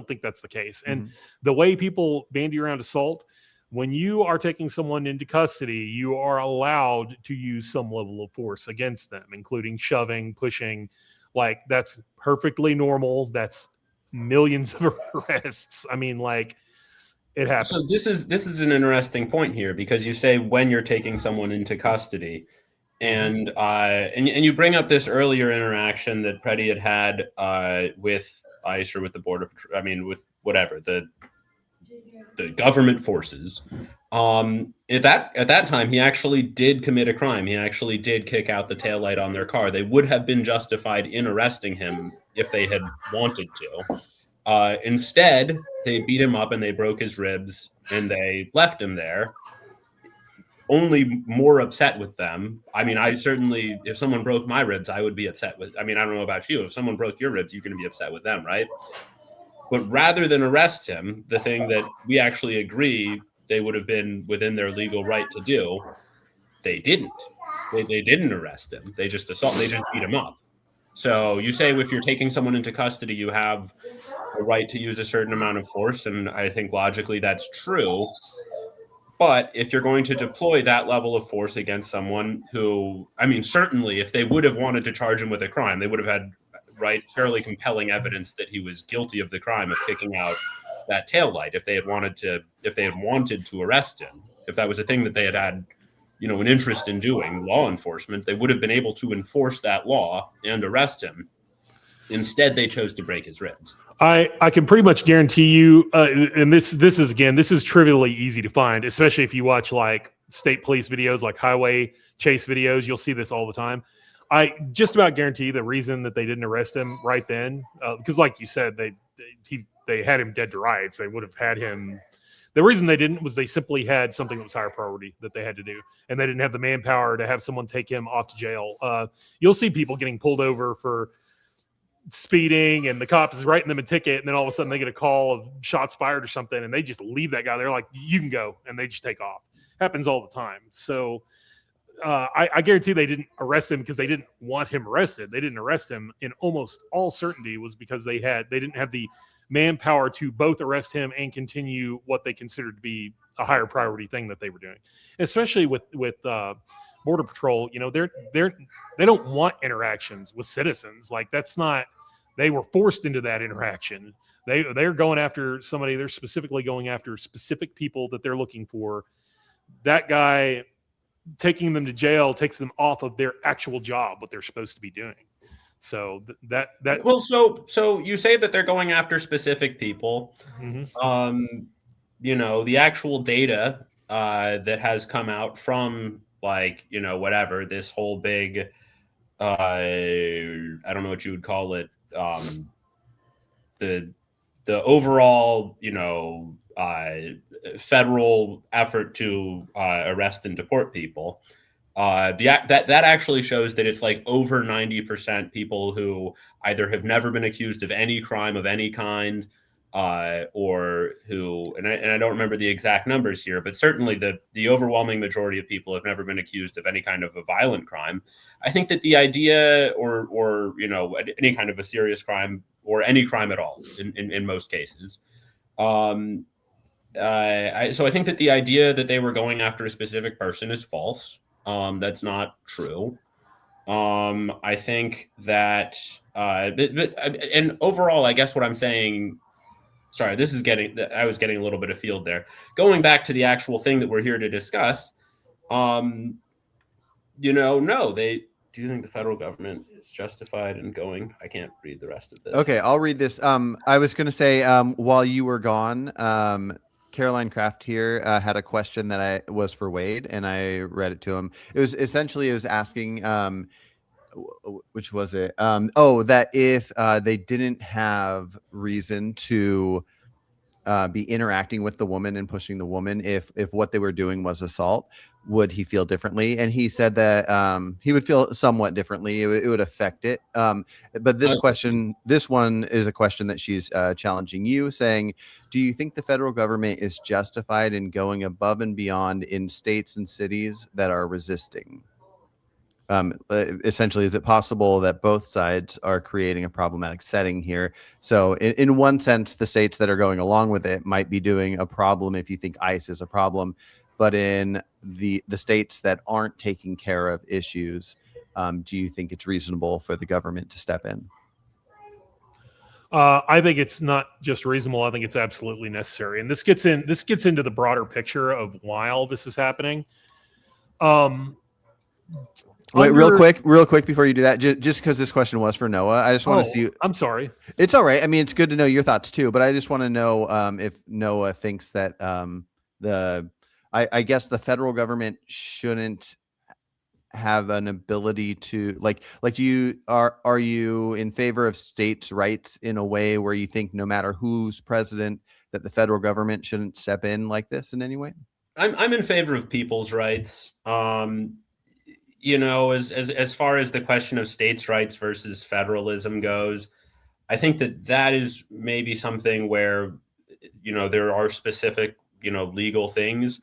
think that's the case. And the way people bandy around assault, when you are taking someone into custody, you are allowed to use some level of force against them, including shoving, pushing. Like, that's perfectly normal. That's millions of arrests. I mean, like, it happens. So this is an interesting point here, because you say when you're taking someone into custody, and you bring up this earlier interaction that PRETTI had with ICE or with the border, I mean, with whatever the government forces. At that time, he actually did commit a crime. He actually did kick out the taillight on their car. They would have been justified in arresting him if they had wanted to. Instead, they beat him up and they broke his ribs and they left him there, only more upset with them. I mean, I certainly, if someone broke my ribs, I would be upset with, I mean, I don't know about you. If someone broke your ribs, you're going to be upset with them, right? But rather than arrest him, the thing that we actually agree they would have been within their legal right to do, they didn't. They didn't arrest him. They just beat him up. So you say if you're taking someone into custody, you have a right to use a certain amount of force, and I think logically that's true. But if you're going to deploy that level of force against someone who, I mean, certainly if they would have wanted to charge him with a crime, they would have had fairly compelling evidence that he was guilty of the crime of kicking out that taillight. If they had wanted to arrest him, if that was a thing that they had an interest in doing, law enforcement, they would have been able to enforce that law and arrest him. Instead, they chose to break his ribs. I can pretty much guarantee you, and this is trivially easy to find, especially if you watch like state police videos, like highway chase videos. You'll see this all the time. I just about guarantee the reason that they didn't arrest him right then, because like you said, they had him dead to rights. They would have had him. The reason they didn't was they simply had something that was higher priority that they had to do, and they didn't have the manpower to have someone take him off to jail. You'll see people getting pulled over for speeding, and the cop is writing them a ticket, and then all of a sudden they get a call of shots fired or something, and they just leave that guy. They're like, "You can go," and they just take off. Happens all the time. So I guarantee they didn't arrest him because they didn't want him arrested. They didn't arrest him in almost all certainty was because they didn't have the manpower to both arrest him and continue what they considered to be a higher priority thing that they were doing, especially with Border Patrol. They don't want interactions with citizens. Like, that's not, they were forced into that interaction. They're going after somebody. They're specifically going after specific people that they're looking for. That guy taking them to jail takes them off of their actual job, what they're supposed to be doing. So well, so you say that they're going after specific people. Mm-hmm. The actual data that has come out from, like, whatever, this whole big I don't know what you would call it, the overall federal effort to arrest and deport people. That actually shows that it's like over 90% people who either have never been accused of any crime of any kind, or who, and I don't remember the exact numbers here, but certainly the overwhelming majority of people have never been accused of any kind of a violent crime. I think that the idea, or any kind of a serious crime, or any crime at all, in most cases. So I think that the idea that they were going after a specific person is false. That's not true. I think that, and overall, I guess what I'm saying, sorry, I was getting a little bit afield there. Going back to the actual thing that we're here to discuss, no, do you think the federal government is justified in going? I can't read the rest of this. Okay, I'll read this. I was going to say, while you were gone, Caroline Kraft here had a question that was for Wade, and I read it to him. It was asking, which was it? That if they didn't have reason to be interacting with the woman and pushing the woman, if what they were doing was assault, would he feel differently? And he said that he would feel somewhat differently. It would affect it. But this one is a question that she's challenging you, saying, do you think the federal government is justified in going above and beyond in states and cities that are resisting? Essentially, is it possible that both sides are creating a problematic setting here? So in one sense, the states that are going along with it might be doing a problem if you think ICE is a problem. But in the states that aren't taking care of issues, do you think it's reasonable for the government to step in? I think it's not just reasonable. I think it's absolutely necessary, and this gets into the broader picture of why all this is happening. Wait, real quick before you do that, just because this question was for Noah, I just want to see. I'm sorry. It's all right. I mean, it's good to know your thoughts too, but I just want to know if Noah thinks that I guess the federal government shouldn't have an ability to like are you in favor of states' rights in a way where you think no matter who's president that the federal government shouldn't step in like this in any way? I'm in favor of people's rights. You know, as far as the question of states' rights versus federalism goes, I think that is maybe something where, you know, there are specific, you know, legal things.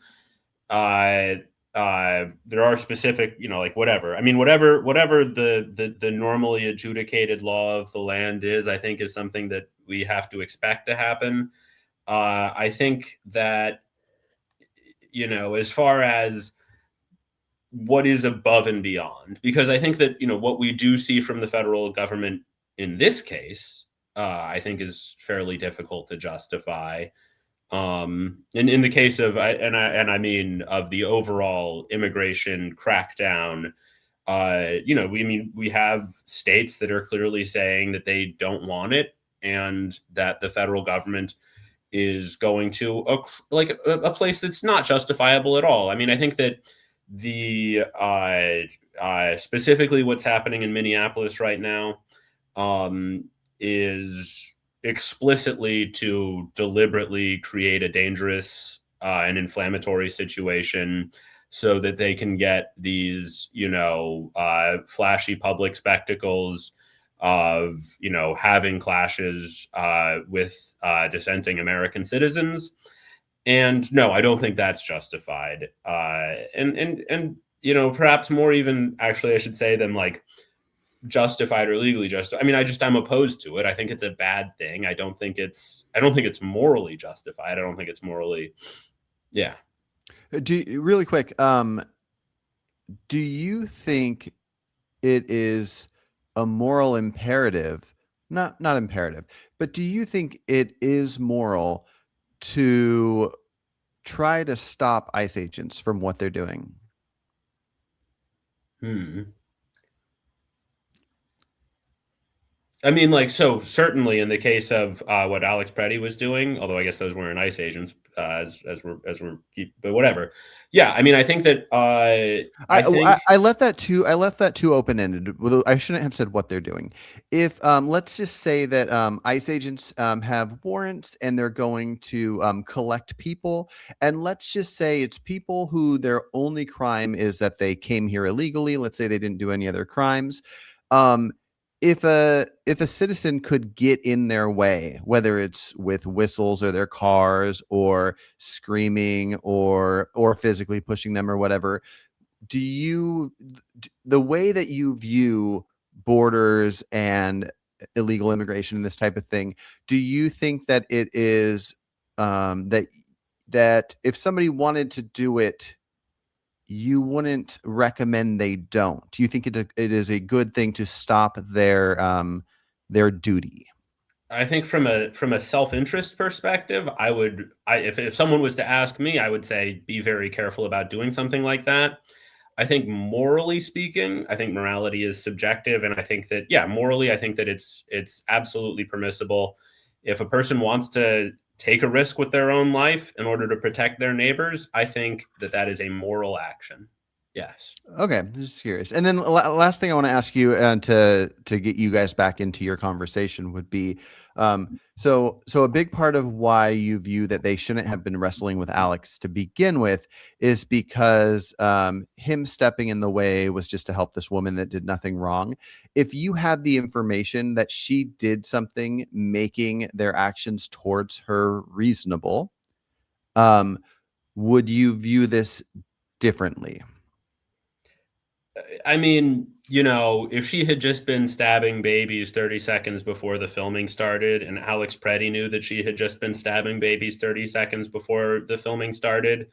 There are specific, you know, like whatever. I mean, whatever the normally adjudicated law of the land is, I think is something that we have to expect to happen. I think that, you know, as far as what is above and beyond, because I think that, you know, what we do see from the federal government in this case, I think is fairly difficult to justify. In the case of, I mean, of the overall immigration crackdown, you know, we have states that are clearly saying that they don't want it, and that the federal government is going to a place that's not justifiable at all. I mean, I think that the specifically what's happening in Minneapolis right now is explicitly to deliberately create a dangerous and inflammatory situation so that they can get these, you know, flashy public spectacles of, you know, having clashes with dissenting American citizens. And no, I don't think that's justified. And you know, perhaps more even, actually, I should say, than like justified or legally justified. I mean, I'm opposed to it. I think it's a bad thing. I don't think it's morally justified. I don't think it's morally, yeah. Really quick, do you think it is a moral imperative, not imperative, but do you think it is moral to try to stop ICE agents from what they're doing? I mean, like, so certainly in the case of what Alex PRETTI was doing, although I guess those weren't ICE agents, but whatever. Yeah, I mean, I think that I left that too open ended. Well, I shouldn't have said what they're doing. If let's just say that ICE agents have warrants and they're going to collect people, and let's just say it's people who their only crime is that they came here illegally. Let's say they didn't do any other crimes. If a citizen could get in their way, whether it's with whistles or their cars or screaming or physically pushing them or whatever, the way that you view borders and illegal immigration and this type of thing, do you think that it is that if somebody wanted to do it, you wouldn't recommend they don't? Do you think it is a good thing to stop their duty? I think from a self-interest perspective, if someone was to ask me, I would say be very careful about doing something like that. I think morally speaking, I think morality is subjective, and I think that, yeah, morally, I think that it's absolutely permissible. If a person wants to take a risk with their own life in order to protect their neighbors, I think that is a moral action. Yes. Okay, just curious. And then last thing I want to ask you, to get you guys back into your conversation, would be so a big part of why you view that they shouldn't have been wrestling with Alex to begin with is because him stepping in the way was just to help this woman that did nothing wrong. If you had the information that she did something making their actions towards her reasonable, would you view this differently? I mean, you know, if she had just been stabbing babies 30 seconds before the filming started, and Alex PRETTI knew that she had just been stabbing babies 30 seconds before the filming started,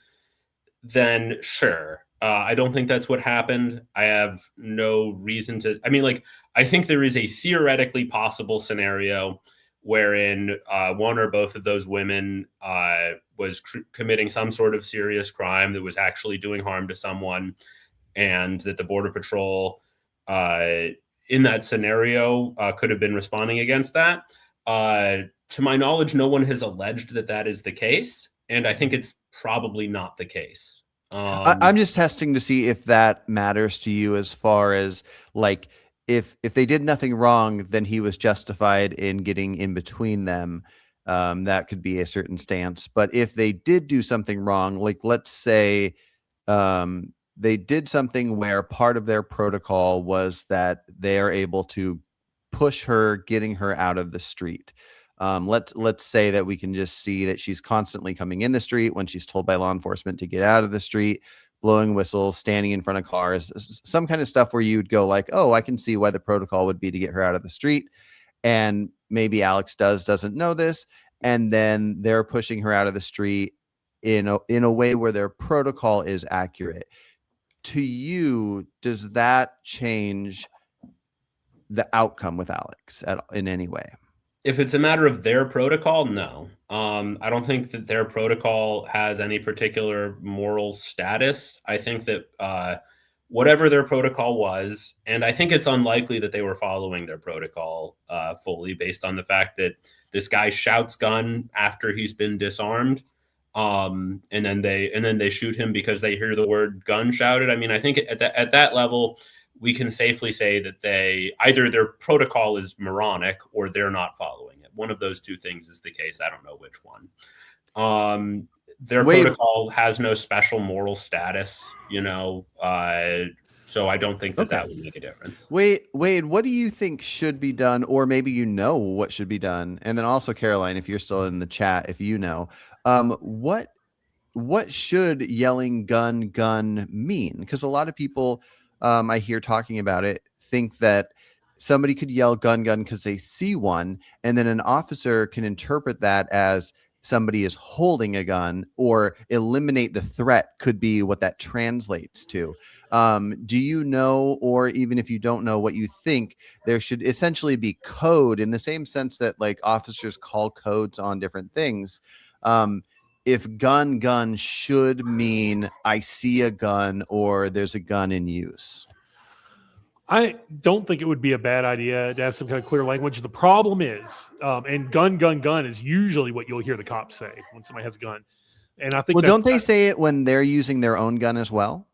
then sure. I don't think that's what happened. I have no reason to. I mean, like, I think there is a theoretically possible scenario wherein one or both of those women was committing some sort of serious crime that was actually doing harm to someone, and that the Border Patrol in that scenario could have been responding against that. To my knowledge, no one has alleged that that is the case, and I think it's probably not the case. I'm just testing to see if that matters to you, as far as like if they did nothing wrong, then he was justified in getting in between them. That could be a certain stance. But if they did do something wrong, like let's say they did something where part of their protocol was that they are able to push her, getting her out of the street. Let's say that we can just see that she's constantly coming in the street when she's told by law enforcement to get out of the street, blowing whistles, standing in front of cars, some kind of stuff where you'd go like, oh, I can see why the protocol would be to get her out of the street. And maybe Alex doesn't know this. And then they're pushing her out of the street in a way where their protocol is accurate. To you, does that change the outcome with Alex in any way? If it's a matter of their protocol, no. I don't think that their protocol has any particular moral status. I think that whatever their protocol was, and I think it's unlikely that they were following their protocol fully, based on the fact that this guy shouts gun after he's been disarmed, and then they shoot him because they hear the word gun shouted. I mean, I think at that level, we can safely say that either their protocol is moronic or they're not following it. One of those two things is the case. I don't know which one. Their protocol has no special moral status, so I don't think that would make a difference. Wade, what do you think should be done, or maybe you know what should be done? And then also, Caroline, if you're still in the chat, if you know, what should yelling gun mean? Because a lot of people I hear talking about it think that somebody could yell gun because they see one, and then an officer can interpret that as somebody is holding a gun, or eliminate the threat could be what that translates to. Do you know, or even if you don't know, what you think there should essentially be code, in the same sense that like officers call codes on different things? If gun should mean I see a gun or there's a gun in use. I don't think it would be a bad idea to have some kind of clear language. The problem is, and gun is usually what you'll hear the cops say when somebody has a gun. And I think, well, don't they say it when they're using their own gun as well?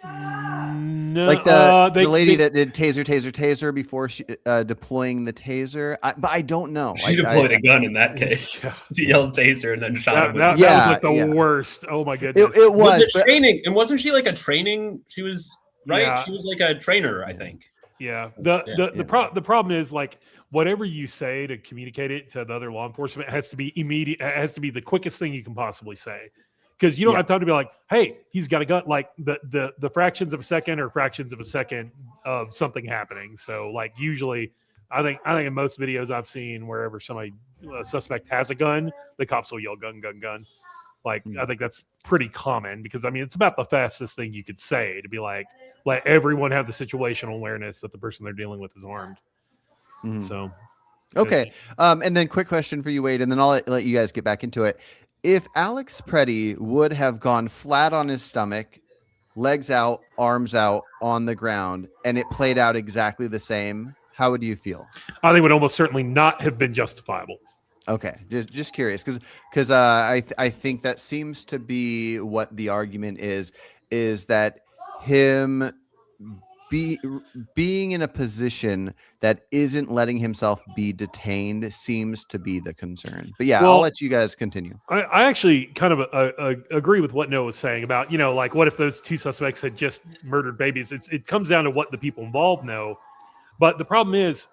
No, like the lady that did taser before she deploying the taser. But I don't know. She deployed a gun in that case. She yelled taser and then shot him. That was like the worst. Oh my goodness! It was training, and wasn't she like a training? She was right. Yeah. She was like a trainer, I think. Yeah. The problem is, like, whatever you say to communicate it to the other law enforcement has to be immediate. It has to be the quickest thing you can possibly say. Because you don't have time to be like, hey, he's got a gun, like the fractions of a second or fractions of a second of something happening. So like usually I think in most videos I've seen, wherever a suspect has a gun, the cops will yell gun. Like I think that's pretty common, because I mean it's about the fastest thing you could say, to be like, let everyone have the situational awareness that the person they're dealing with is armed. So okay. And then quick question for you, Wade, and then I'll let you guys get back into it. If Alex PRETTI would have gone flat on his stomach, legs out, arms out on the ground, and it played out exactly the same, how would you feel? I think it would almost certainly not have been justifiable. Okay, just curious, because I think that seems to be what the argument is that him being in a position that isn't letting himself be detained seems to be the concern. But yeah, I'll let you guys continue. I actually kind of agree with what Noah was saying about, like, what if those two suspects had just murdered babies? It comes down to what the people involved know. But the problem is,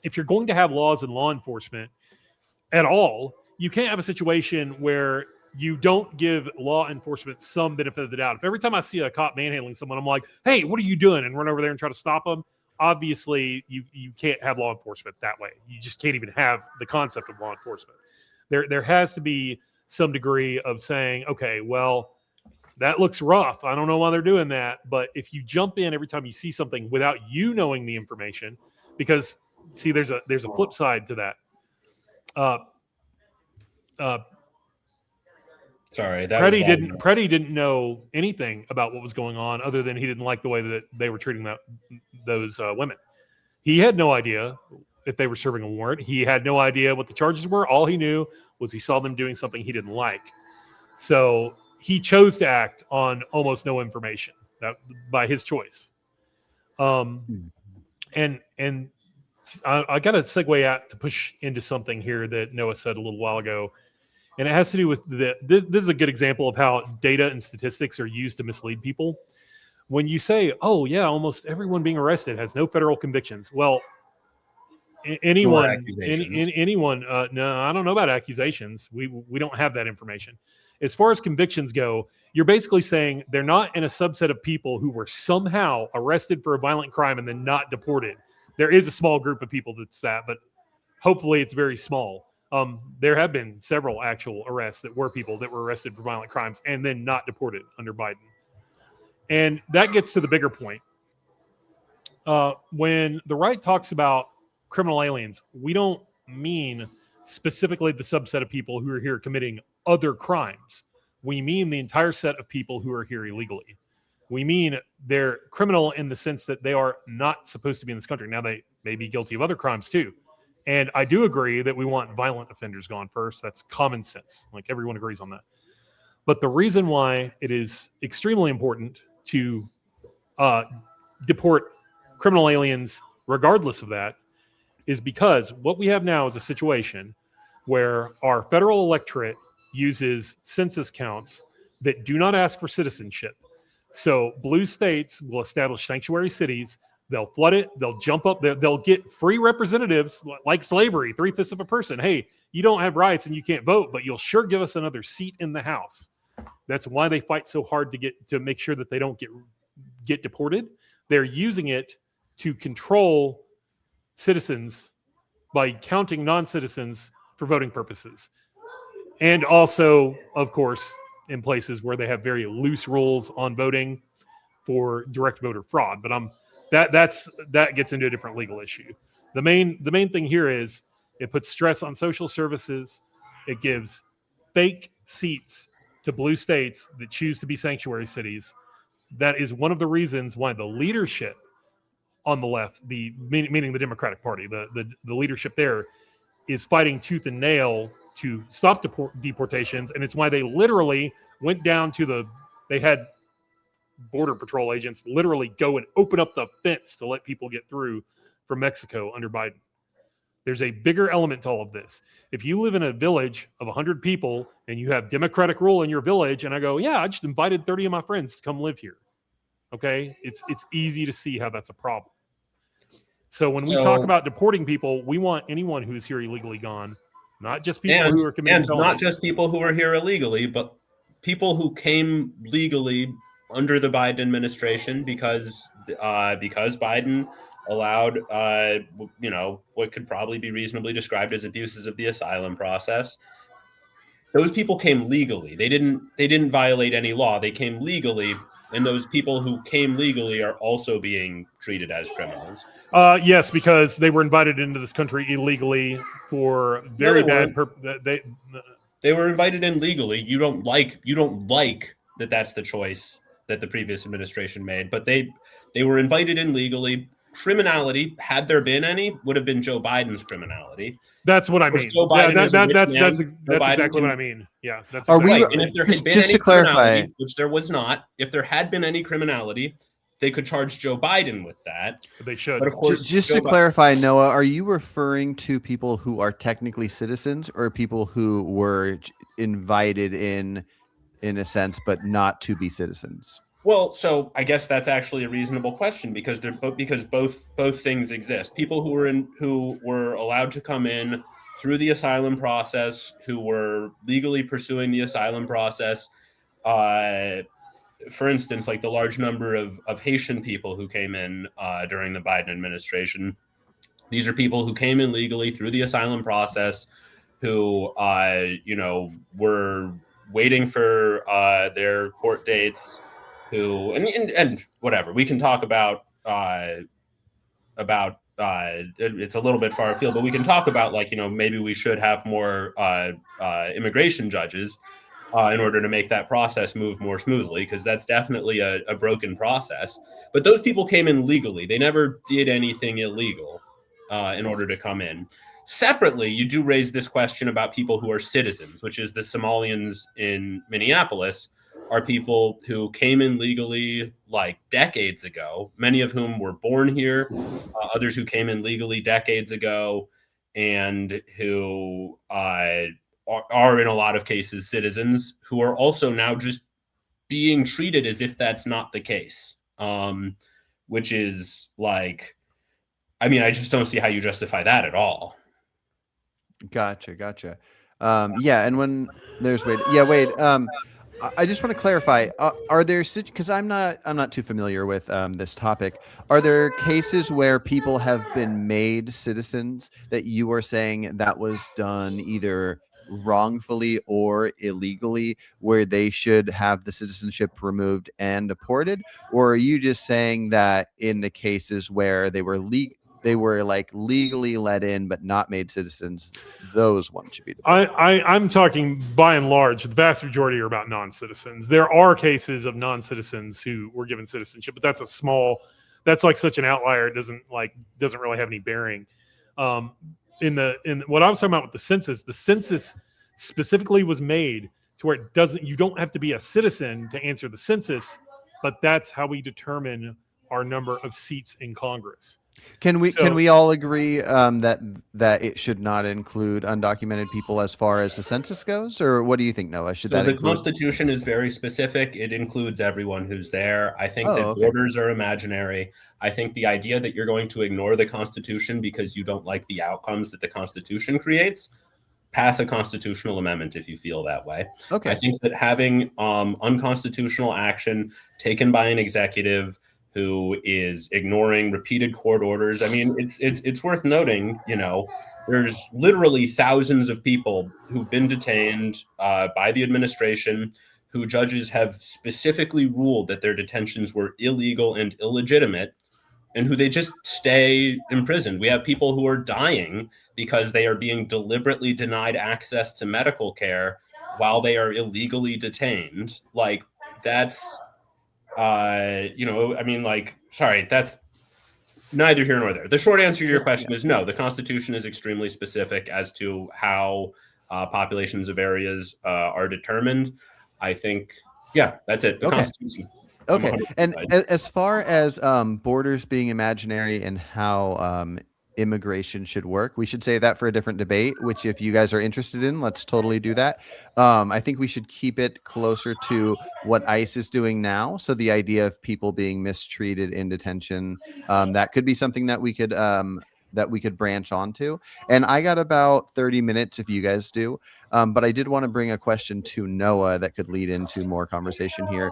if you're going to have laws and law enforcement at all, you can't have a situation where you don't give law enforcement some benefit of the doubt. If every time I see a cop manhandling someone, I'm like, hey, what are you doing? And run over there and try to stop them. Obviously, you can't have law enforcement that way. You just can't even have the concept of law enforcement. There has to be some degree of saying, okay, well, that looks rough. I don't know why they're doing that. But if you jump in every time you see something without you knowing the information, because see, there's a flip side to that. uh, Sorry, that was long. Pretty didn't know anything about what was going on, other than he didn't like the way that they were treating those women. He had no idea if they were serving a warrant. He had no idea what the charges were. All he knew was he saw them doing something he didn't like. So he chose to act on almost no information by his choice. And I got to segue out to push into something here that Noah said a little while ago, and it has to do with this is a good example of how data and statistics are used to mislead people. When you say, "Oh yeah, almost everyone being arrested has no federal convictions," well, anyone, no, I don't know about accusations. We don't have that information. As far as convictions go, you're basically saying they're not in a subset of people who were somehow arrested for a violent crime and then not deported. There is a small group of people that's that, but hopefully it's very small. There have been several actual arrests that were people that were arrested for violent crimes and then not deported under Biden. And that gets to the bigger point. When the right talks about criminal aliens, we don't mean specifically the subset of people who are here committing other crimes. We mean the entire set of people who are here illegally. We mean they're criminal in the sense that they are not supposed to be in this country. Now, they may be guilty of other crimes too. And I do agree that we want violent offenders gone first. That's common sense. Like, everyone agrees on that. But the reason why it is extremely important to deport criminal aliens regardless of that is because what we have now is a situation where our federal electorate uses census counts that do not ask for citizenship. So blue states will establish sanctuary cities. They'll flood it. They'll jump up. They'll get free representatives, like slavery, 3/5 of a person. Hey, you don't have rights and you can't vote, but you'll sure give us another seat in the House. That's why they fight so hard to make sure that they don't get deported. They're using it to control citizens by counting non-citizens for voting purposes. And also, of course, in places where they have very loose rules on voting for direct voter fraud. But that gets into a different legal issue. The main thing here is it puts stress on social services. It gives fake seats to blue states that choose to be sanctuary cities. That is one of the reasons why the leadership on the left, meaning the Democratic Party, the leadership there is fighting tooth and nail to stop deportations, and it's why they literally went down to they had Border Patrol agents literally go and open up the fence to let people get through from Mexico under Biden. There's a bigger element to all of this. If you live in a village of 100 people and you have Democratic rule in your village, and I go, yeah, I just invited 30 of my friends to come live here. Okay, it's easy to see how that's a problem. So when we talk about deporting people, we want anyone who's here illegally gone, not just people who are committing felonies. Not just people who are here illegally, but people who came legally under the Biden administration because Biden allowed what could probably be reasonably described as abuses of the asylum process. Those people came legally. They didn't violate any law. They came legally. And those people who came legally are also being treated as criminals. Yes, because they were invited into this country illegally for very bad purpose. They were invited in legally. You don't like that that's the choice that the previous administration made, but they were invited in legally. Criminality, had there been any, would have been Joe Biden's criminality. That's what I mean. Joe Biden that's exactly what I mean. Yeah, that's exactly right. And if there had been any criminality, which there was not, if there had been any criminality, they could charge Joe Biden with that. But they should. But of course, just to clarify, Noah, are you referring to people who are technically citizens or people who were invited in a sense, but not to be citizens? Well, so I guess that's actually a reasonable question because both things exist. People who were allowed to come in through the asylum process, who were legally pursuing the asylum process. For instance, like the large number of Haitian people who came in during the Biden administration. These are people who came in legally through the asylum process, who were waiting for their court dates. Who and whatever we can talk about it's a little bit far afield, but we can talk about, like, maybe we should have more immigration judges in order to make that process move more smoothly, because that's definitely a broken process. But those people came in legally. They never did anything illegal in order to come in. Separately, you do raise this question about people who are citizens, which is the Somalians in Minneapolis are people who came in legally like decades ago, many of whom were born here, others who came in legally decades ago, and who are in a lot of cases citizens who are also now just being treated as if that's not the case, which is like, I mean, I just don't see how you justify that at all. Gotcha. Yeah, and when there's Wade, yeah, Wade. I just want to clarify: are there, because I'm not too familiar with this topic? Are there cases where people have been made citizens that you are saying that was done either wrongfully or illegally, where they should have the citizenship removed and deported, or are you just saying that in the cases where they were like legally let in but not made citizens, those ones should be deported? I'm talking by and large, the vast majority are about non-citizens. There are cases of non-citizens who were given citizenship, but that's like such an outlier. It doesn't really have any bearing. In what I was talking about with the census specifically was made to where you don't have to be a citizen to answer the census, but that's how we determine our number of seats in Congress. Can we all agree that it should not include undocumented people as far as the census goes, or what do you think, Noah? Should So that the include? Constitution is very specific. It includes everyone who's there. I think that Okay. borders are imaginary. I think the idea that you're going to ignore the Constitution because you don't like the outcomes that the Constitution creates, pass a constitutional amendment if you feel that way. Okay. I think that having unconstitutional action taken by an executive who is ignoring repeated court orders. I mean, it's worth noting, there's literally thousands of people who've been detained by the administration, who judges have specifically ruled that their detentions were illegal and illegitimate, and who they just stay imprisoned. We have people who are dying because they are being deliberately denied access to medical care while they are illegally detained. Like, that's sorry, that's neither here nor there. The short answer to your question is no. The Constitution is extremely specific as to how populations of areas are determined. I think, yeah, that's it. The Constitution. Okay. And as far as borders being imaginary and how immigration should work, we should say that for a different debate, which if you guys are interested in, let's totally do that. I think we should keep it closer to what ICE is doing now. So the idea of people being mistreated in detention, that could be something that we could branch onto. And I got about 30 minutes if you guys do. But I did want to bring a question to Noah that could lead into more conversation here.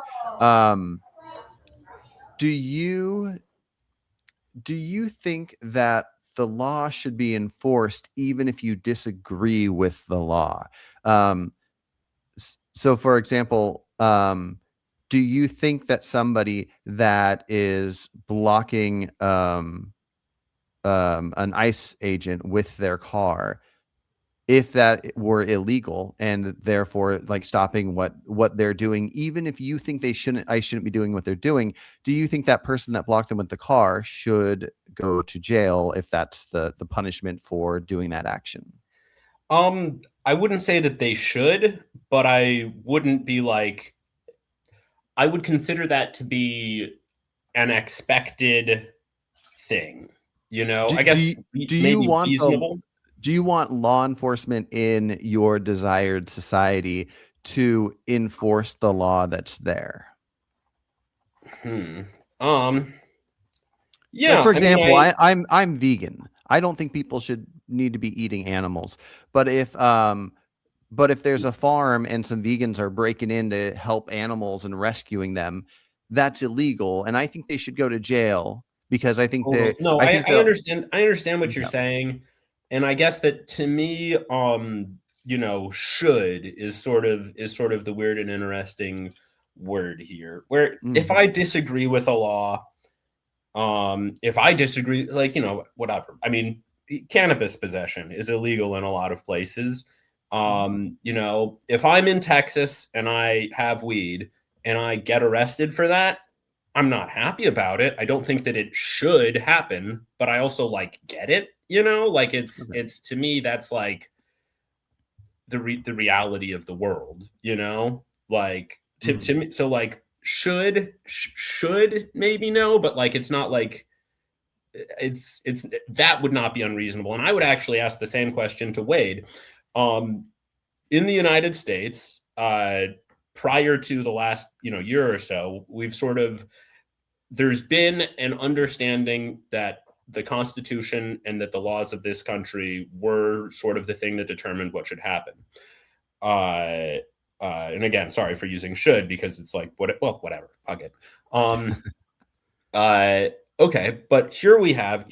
Do you think that the law should be enforced even if you disagree with the law? So for example, do you think that somebody that is blocking an ICE agent with their car, if that were illegal and therefore like stopping what they're doing, even if you think I shouldn't be doing what they're doing, do you think that person that blocked them with the car should go to jail if that's the punishment for doing that action? I wouldn't say that they should, but I wouldn't be like, I would consider that to be an expected thing. I guess maybe reasonable. Do you want law enforcement in your desired society to enforce the law that's there? Yeah. Like for example, I'm vegan. I don't think people should need to be eating animals. But if there's a farm and some vegans are breaking in to help animals and rescuing them, that's illegal, and I think they should go to jail because I think I understand what you're saying. And I guess that to me, should is sort of the weird and interesting word here. Where if I disagree with a law, If I disagree, like, whatever. I mean, cannabis possession is illegal in a lot of places. If I'm in Texas and I have weed and I get arrested for that, I'm not happy about it. I don't think that it should happen, but I also like get it, like it's to me, that's like the reality of the world, like to me. So like should maybe no, but like it's not like it's that would not be unreasonable. And I would actually ask the same question to Wade. In the United States, prior to the last year or so, there's been an understanding that the Constitution and that the laws of this country were sort of the thing that determined what should happen. And again, sorry for using should, because it's like whatever. Fuck it. Okay, but here we have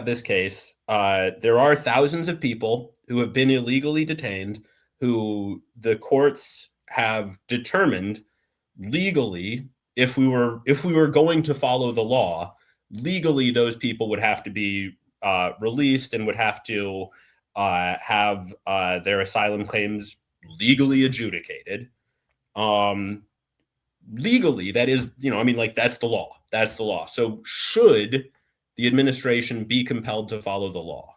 this case. There are thousands of people who have been illegally detained, who the courts have determined legally, if we were going to follow the law, legally those people would have to be released and would have to have their asylum claims legally adjudicated. Legally, that is, that's the law. That's the law. So should the administration be compelled to follow the law?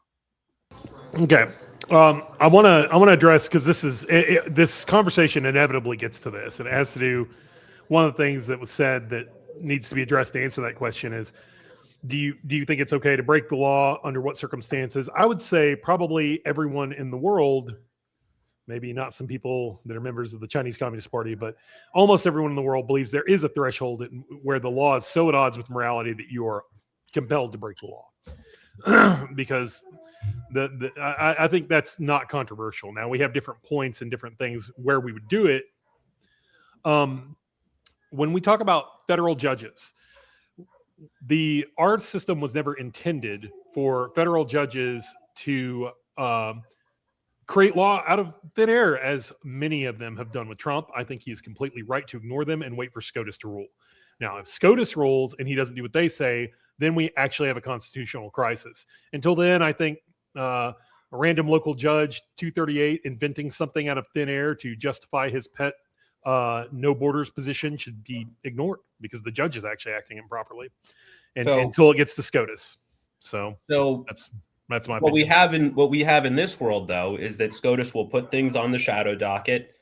Okay. I want to address, because this conversation inevitably gets to this, and it has to do, one of the things that was said that needs to be addressed to answer that question is, do you think it's okay to break the law? Under what circumstances? I would say probably everyone in the world, maybe not some people that are members of the Chinese Communist Party, but almost everyone in the world believes there is a threshold where the law is so at odds with morality that you are compelled to break the law. Because I think that's not controversial. Now, we have different points and different things where we would do it. When we talk about federal judges, our system was never intended for federal judges to create law out of thin air, as many of them have done with Trump. I think he's completely right to ignore them and wait for SCOTUS to rule. Now, if SCOTUS rules and he doesn't do what they say, then we actually have a constitutional crisis. Until then, I think a random local judge, 238, inventing something out of thin air to justify his pet no borders position should be ignored, because the judge is actually acting improperly, until it gets to SCOTUS. So that's my opinion. What we have in this world, though, is that SCOTUS will put things on the shadow docket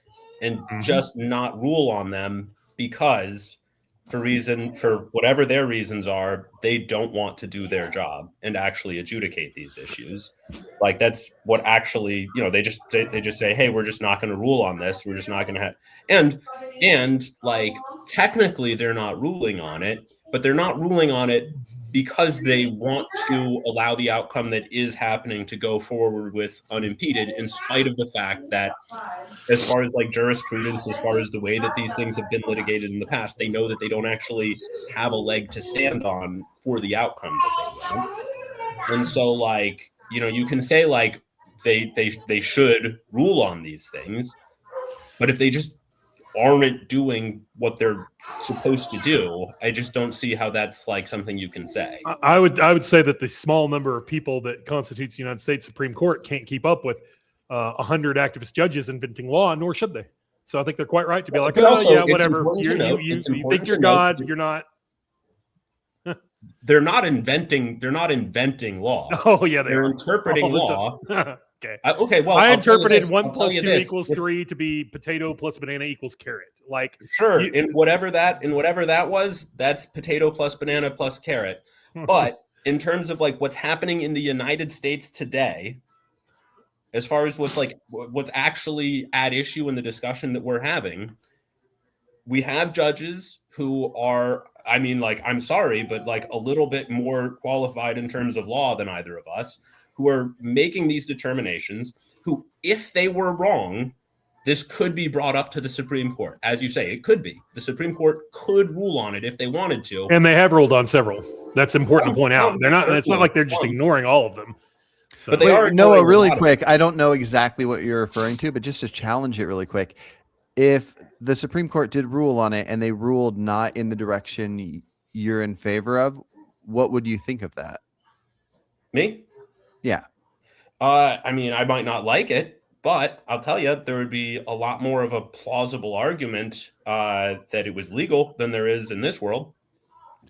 and just not rule on them because, for whatever their reasons are, they don't want to do their job and actually adjudicate these issues. Like, that's what actually, they just say, hey, we're just not going to rule on this. We're just not going to have, and like, technically they're not ruling on it, but they're not ruling on it because they want to allow the outcome that is happening to go forward with unimpeded, in spite of the fact that, as far as like jurisprudence, as far as the way that these things have been litigated in the past, they know that they don't actually have a leg to stand on for the outcome that they want. And so, like, you can say like they should rule on these things, but if they just aren't doing what they're supposed to do, I just don't see how that's like something you can say. I would say that the small number of people that constitutes the United States Supreme Court can't keep up with 100 activist judges inventing law, nor should they. So I think they're quite right to be like, yeah, whatever. You think you're God, you're not. They're not inventing law. Oh yeah, they're interpreting law. Okay. Okay. Well, I interpreted 1 + 2 equals 3 to be potato plus banana equals carrot. Like, sure, in whatever that was, that's potato plus banana plus carrot. But in terms of like what's happening in the United States today, as far as what's actually at issue in the discussion that we're having, we have judges who are, I mean, like, I'm sorry, but like a little bit more qualified in terms of law than either of us, who are making these determinations, who, if they were wrong, this could be brought up to the Supreme Court. As you say, it could be. The Supreme Court could rule on it if they wanted to. And they have ruled on several. That's important to point out. It's not like they're just ignoring all of them. So. But they are. Noah, really quick, I don't know exactly what you're referring to, but just to challenge it really quick, if the Supreme Court did rule on it and they ruled not in the direction you're in favor of, what would you think of that? Me? Yeah. I mean, I might not like it, but I'll tell you, there would be a lot more of a plausible argument that it was legal than there is in this world.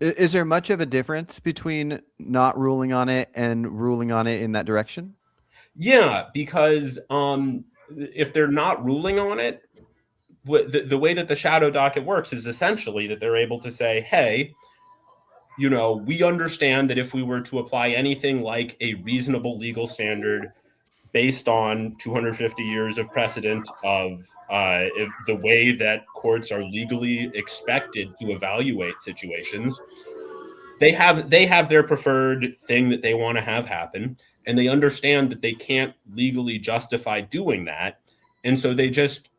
Is there much of a difference between not ruling on it and ruling on it in that direction? Yeah, because if they're not ruling on it, the way that the shadow docket works is essentially that they're able to say, hey, we understand that if we were to apply anything like a reasonable legal standard based on 250 years of precedent of if the way that courts are legally expected to evaluate situations, they have their preferred thing that they want to have happen, and they understand that they can't legally justify doing that, and so they just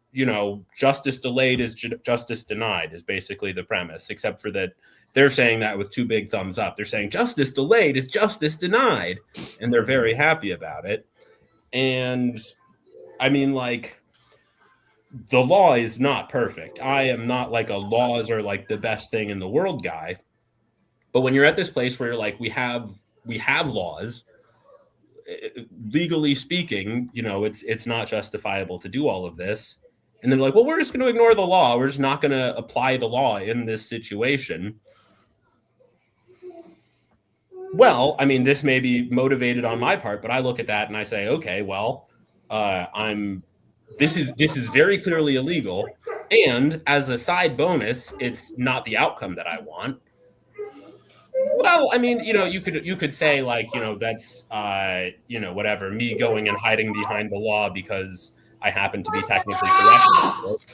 justice delayed is justice denied is basically the premise, except for that they're saying that with two big thumbs up. They're saying justice delayed is justice denied, and they're very happy about it. And I mean, like, the law is not perfect. I am not like a laws are like the best thing in the world guy. But when you're at this place where you're like, we have laws, legally speaking, it's not justifiable to do all of this. And they're like, well, we're just going to ignore the law. We're just not going to apply the law in this situation. Well, I mean, this may be motivated on my part, but I look at that and I say, okay, well, this is very clearly illegal, and as a side bonus, it's not the outcome that I want. Well, I mean, you could say like, that's whatever, me going and hiding behind the law because I happen to be technically correct.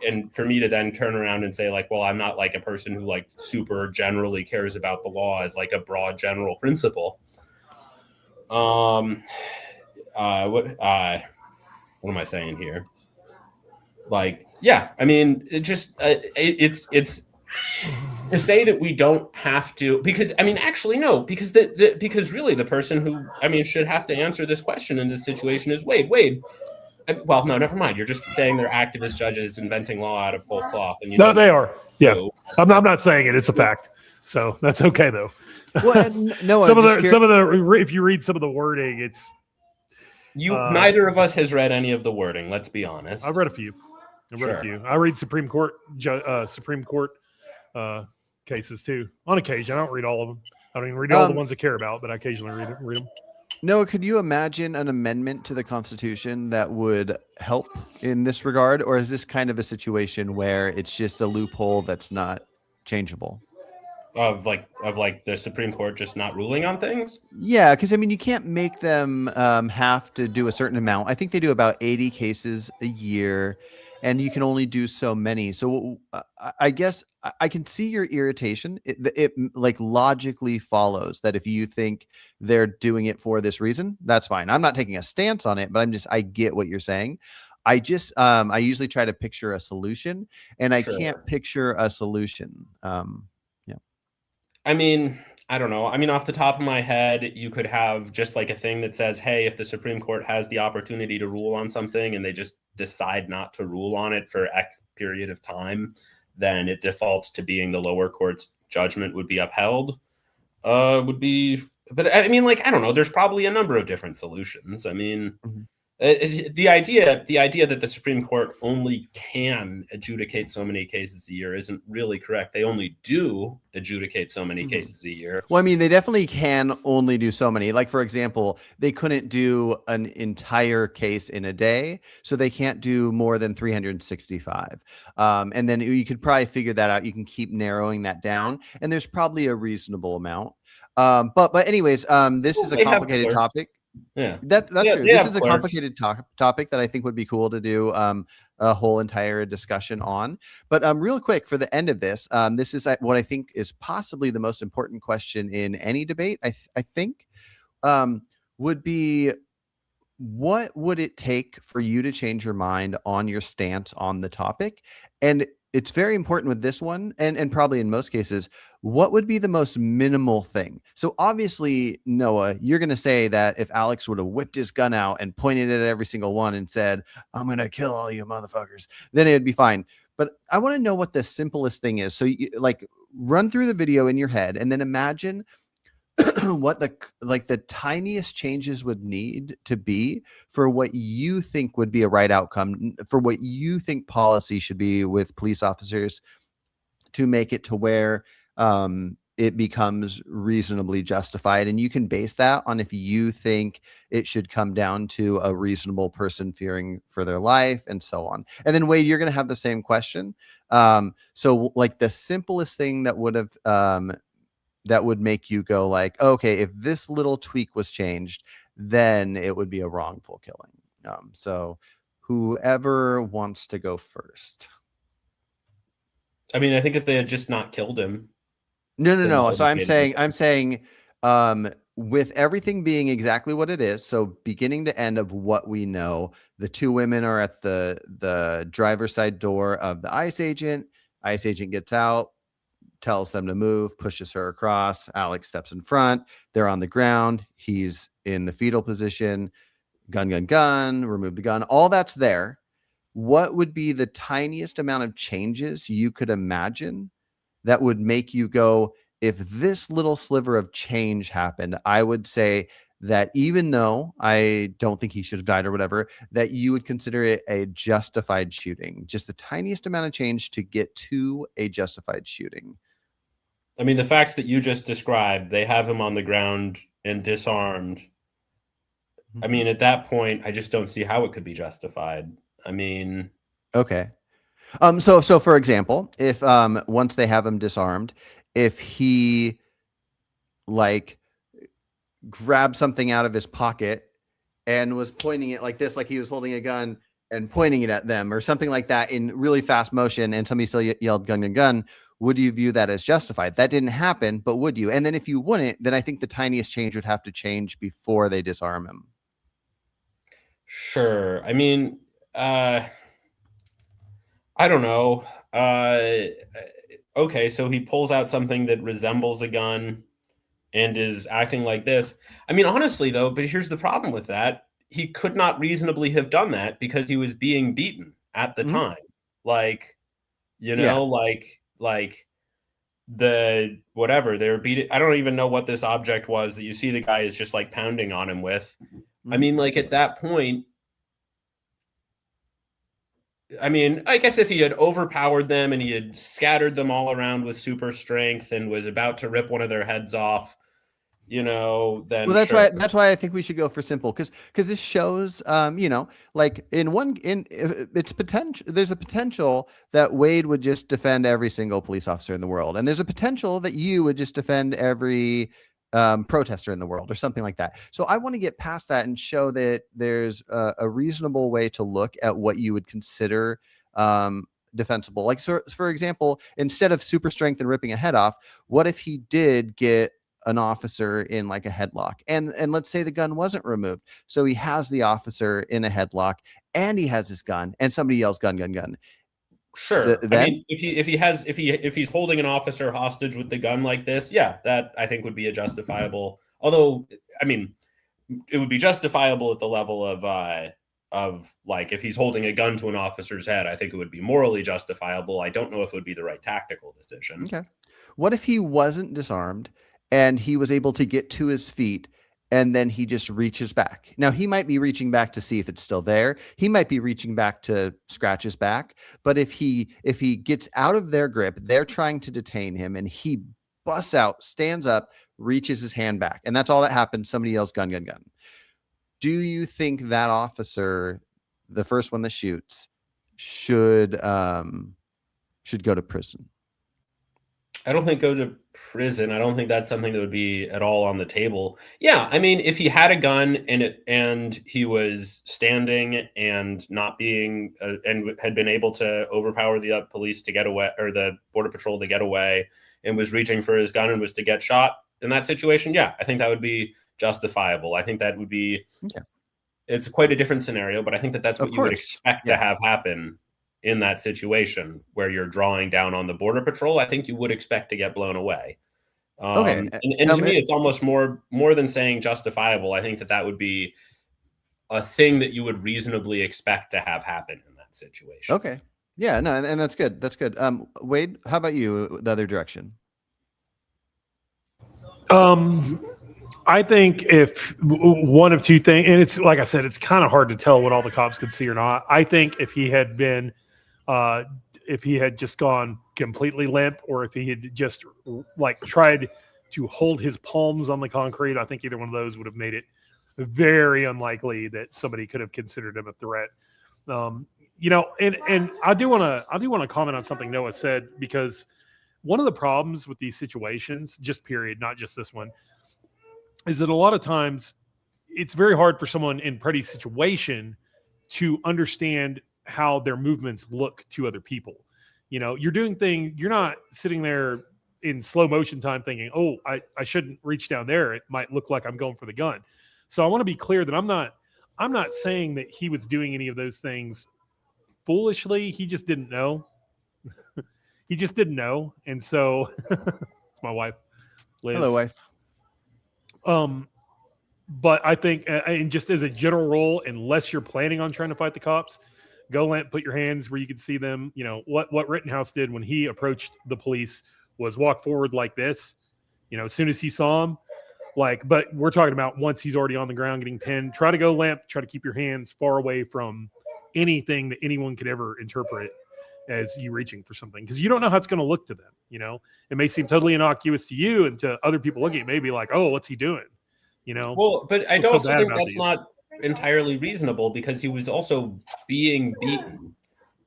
And for me to then turn around and say like, well, I'm not like a person who like super generally cares about the law as like a broad general principle. What am I saying here? Like, yeah, I mean, it's to say that we don't have to, because I mean, actually, no, because because really the person who, I mean, should have to answer this question in this situation is Wade. Well, no, never mind. You're just saying they're activist judges inventing law out of full cloth. And no, they are. Yeah, I'm not saying it. It's a fact. So that's okay though. Well, no, some of the if you read some of the wording, it's neither of us has read any of the wording. Let's be honest. I've read a few. I read Supreme Court cases too. On occasion, I don't read all of them. I don't even read all the ones I care about, but I occasionally read them. Noah, could you imagine an amendment to the Constitution that would help in this regard? Or is this kind of a situation where it's just a loophole that's not changeable? Of the Supreme Court just not ruling on things? Yeah, because I mean, you can't make them have to do a certain amount. I think they do about 80 cases a year, and you can only do so many. So I guess I can see your irritation. It like logically follows that if you think they're doing it for this reason, that's fine. I'm not taking a stance on it, but I get what you're saying. I just I usually try to picture a solution, and I can't picture a solution. I mean, I don't know. I mean, off the top of my head, you could have just like a thing that says, hey, if the Supreme Court has the opportunity to rule on something and they just decide not to rule on it for X period of time, then it defaults to being the lower court's judgment would be upheld. But I mean, like, I don't know. There's probably a number of different solutions. I mean, the idea that the Supreme Court only can adjudicate so many cases a year isn't really correct. They only do adjudicate so many cases a year. Well, I mean, they definitely can only do so many. Like, for example, they couldn't do an entire case in a day, so they can't do more than 365. And then you could probably figure that out. You can keep narrowing that down, and there's probably a reasonable amount. But anyways, this is a complicated topic. Yeah, that's true. This is a complicated topic that I think would be cool to do a whole entire discussion on. But real quick, for the end of this, this is what I think is possibly the most important question in any debate. I think would be, what would it take for you to change your mind on your stance on the topic? And it's very important with this one, and probably in most cases, what would be the most minimal thing? So obviously, Noah, you're going to say that if Alex would have whipped his gun out and pointed it at every single one and said, I'm going to kill all you motherfuckers, then it would be fine. but I want to know what the simplest thing is. So you, like, run through the video in your head and then imagine what the tiniest changes would need to be for what you think would be a right outcome, for what you think policy should be with police officers to make it to where it becomes reasonably justified. And you can base that on if you think it should come down to a reasonable person fearing for their life and so on. And then Wade, you're going to have the same question. So like the simplest thing that would have that would make you go like, okay, if this little tweak was changed, then it would be a wrongful killing. So whoever wants to go first. I mean, I think if they had just not killed him. No. So I'm saying, with everything being exactly what it is, so beginning to end of what we know, the two women are at the driver's side door of the ICE agent. ICE agent gets out, tells them to move, pushes her across. Alex steps in front. They're on the ground. He's in the fetal position. Gun, remove the gun. All that's there. What would be the tiniest amount of changes you could imagine that would make you go, if this little sliver of change happened, I would say that even though I don't think he should have died or whatever, that you would consider it a justified shooting, just the tiniest amount of change to get to a justified shooting. I mean, the facts that you just described, they have him on the ground and disarmed. I mean, at that point, I just don't see how it could be justified. I mean, okay. So for example, if once they have him disarmed, if he like grabbed something out of his pocket and was pointing it like this, like he was holding a gun and pointing it at them or something like that in really fast motion, and somebody still yelled gun, would you view that as justified? That didn't happen, but would you? And then if you wouldn't, then I think the tiniest change would have to change before they disarm him. Sure. I mean, I don't know. Okay, so he pulls out something that resembles a gun and is acting like this. I mean, honestly, though, but here's the problem with that. He could not reasonably have done that because he was being beaten at the time. Like, you know, like the whatever they were beating. I don't even know what this object was that you see the guy is just like pounding on him with. I mean, like at that point, I mean, I guess if he had overpowered them and he had scattered them all around with super strength and was about to rip one of their heads off, you know, then well, sure. that's why I think we should go for simple, because this shows, you know, like it's potential. There's a potential that Wade would just defend every single police officer in the world, and there's a potential that you would just defend every protester in the world or something like that. So I want to get past that and show that there's a reasonable way to look at what you would consider defensible. Like, so, for example, instead of super strength and ripping a head off, what if he did get an officer in like a headlock, and let's say the gun wasn't removed, so he has the officer in a headlock and he has his gun and somebody yells gun. Sure. I mean, if he's holding an officer hostage with the gun like this, yeah, that I think would be a justifiable. Although, I mean, it would be justifiable at the level of like if he's holding a gun to an officer's head, I think it would be morally justifiable. I don't know if it would be the right tactical decision. Okay. What if he wasn't disarmed and he was able to get to his feet, and then he just reaches back? Now, he might be reaching back to see if it's still there. He might be reaching back to scratch his back. But if he gets out of their grip, they're trying to detain him, and he busts out, stands up, reaches his hand back, and that's all that happens. Somebody yells gun. Do you think that officer, the first one that shoots, should go to prison? I don't think go to prison. I don't think that's something that would be at all on the table. Yeah, I mean, if he had a gun and he was standing and not being and had been able to overpower the police to get away, or the border patrol to get away, and was reaching for his gun and was to get shot in that situation, yeah, I think that would be justifiable. I think that would be. Okay. It's quite a different scenario, but I think that that's what you would expect to have happen in that situation where you're drawing down on the border patrol. I think you would expect to get blown away. Okay. And to me, it's almost more than saying justifiable. I think that would be a thing that you would reasonably expect to have happen in that situation. Okay. Yeah, no, and that's good. That's good. Wade, how about you? The other direction. I think if one of two things, and it's like I said, it's kind of hard to tell what all the cops could see or not. I think if he had been, if he had just gone completely limp, or if he had just like tried to hold his palms on the concrete, I think either one of those would have made it very unlikely that somebody could have considered him a threat. Um, and I do want to comment on something Noah said, because one of the problems with these situations, just period, not just this one, is that a lot of times it's very hard for someone in Pretty's situation to understand how their movements look to other people. You're not sitting there in slow motion time thinking, oh, I shouldn't reach down there. It might look like I'm going for the gun. So I want to be clear that I'm not saying that he was doing any of those things foolishly. He just didn't know. He just didn't know. And so it's my wife, Liz. Hello, wife. But I think, and just as a general rule, unless you're planning on trying to fight the cops, go put your hands where you can see them. What Rittenhouse did when he approached the police was walk forward like this. As soon as he saw him, but we're talking about once he's already on the ground getting pinned, try to go limp, try to keep your hands far away from anything that anyone could ever interpret as you reaching for something, because you don't know how it's going to look to them. It may seem totally innocuous to you, and to other people looking, it may be like, oh, what's he doing? Well, but I also think that's not entirely reasonable, because he was also being beaten.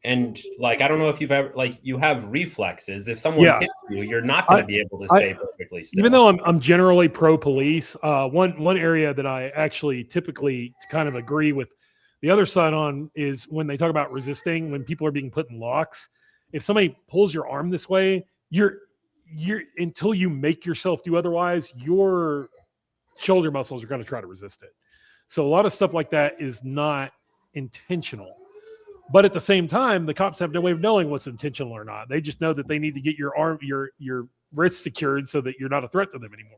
And I don't know if you've ever, you have reflexes. If someone hits you, you're not going to be able to stay perfectly still. Even though I'm generally pro police, one area that I actually typically kind of agree with the other side on is when they talk about resisting, when people are being put in locks. If somebody pulls your arm this way, you're until you make yourself do otherwise, your shoulder muscles are going to try to resist it. So a lot of stuff like that is not intentional. But at the same time, the cops have no way of knowing what's intentional or not. They just know that they need to get your arm, your wrist secured so that you're not a threat to them anymore.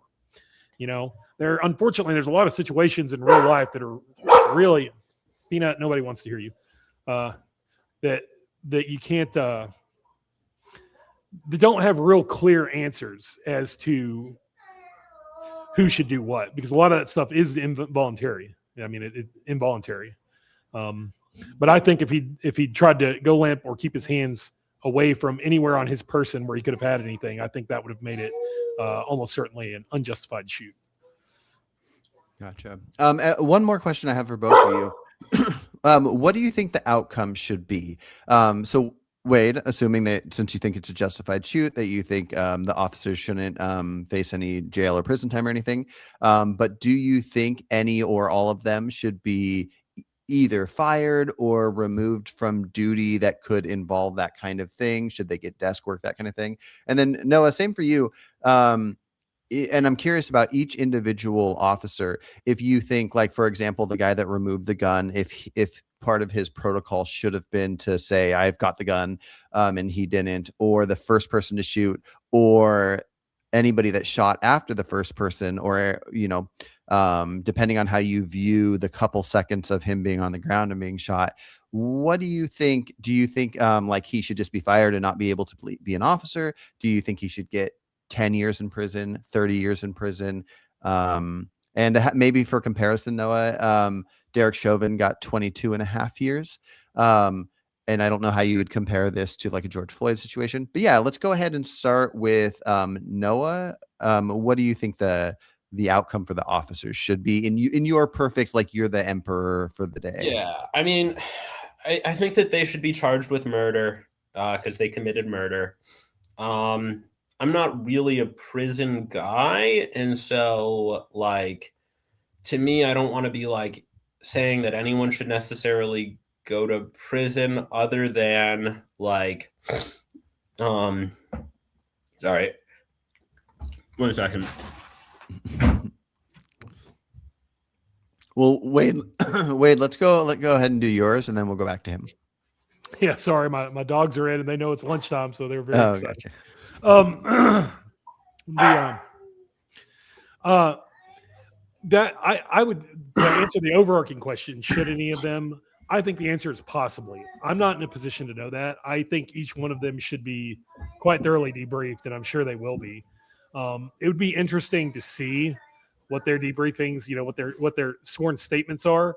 Unfortunately, there's a lot of situations in real life that are really, Peanut, nobody wants to hear you, that you can't, they don't have real clear answers as to who should do what, because a lot of that stuff is involuntary. I mean, it's involuntary. But I think if he tried to go limp or keep his hands away from anywhere on his person where he could have had anything, I think that would have made it almost certainly an unjustified shoot. Gotcha. One more question I have for both of you. What do you think the outcome should be? So Wade, assuming that since you think it's a justified shoot, that you think the officers shouldn't face any jail or prison time or anything. But do you think any or all of them should be either fired or removed from duty that could involve that kind of thing? Should they get desk work, that kind of thing? And then Noah, same for you. And I'm curious about each individual officer. If you think, for example, the guy that removed the gun, if part of his protocol should have been to say, I've got the gun, and he didn't, or the first person to shoot, or anybody that shot after the first person, or, depending on how you view the couple seconds of him being on the ground and being shot, what do you think? Do you think he should just be fired and not be able to be an officer? Do you think he should get 10 years in prison, 30 years in prison? And maybe for comparison, Noah, Derek Chauvin got 22 and a half years. And I don't know how you would compare this to a George Floyd situation. But yeah, let's go ahead and start with Noah. What do you think the outcome for the officers should be in your perfect, you're the emperor for the day? Yeah, I mean, I think that they should be charged with murder because they committed murder. I'm not really a prison guy, and so to me, I don't want to be saying that anyone should necessarily go to prison other than sorry, 1 second. Well, Wade, let's go ahead and do yours, and then we'll go back to him. Yeah, sorry, my dogs are in and they know it's lunchtime, so they're very excited. Gotcha. That I would, to answer the overarching question, should any of them I think the answer is possibly. I'm not in a position to know that. I think each one of them should be quite thoroughly debriefed, and I'm sure they will be. It would be interesting to see what their debriefings, what their sworn statements are.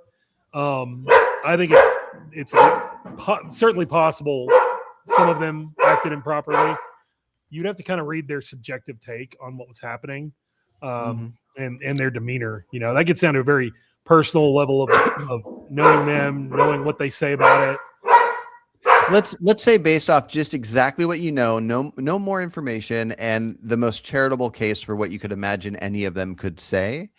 I think it's certainly possible some of them acted improperly. You'd have to kind of read their subjective take on what was happening, and their demeanor. That gets down to a very personal level of knowing them, knowing what they say about it. Let's say based off just exactly what you know, no more information, and the most charitable case for what you could imagine any of them could say.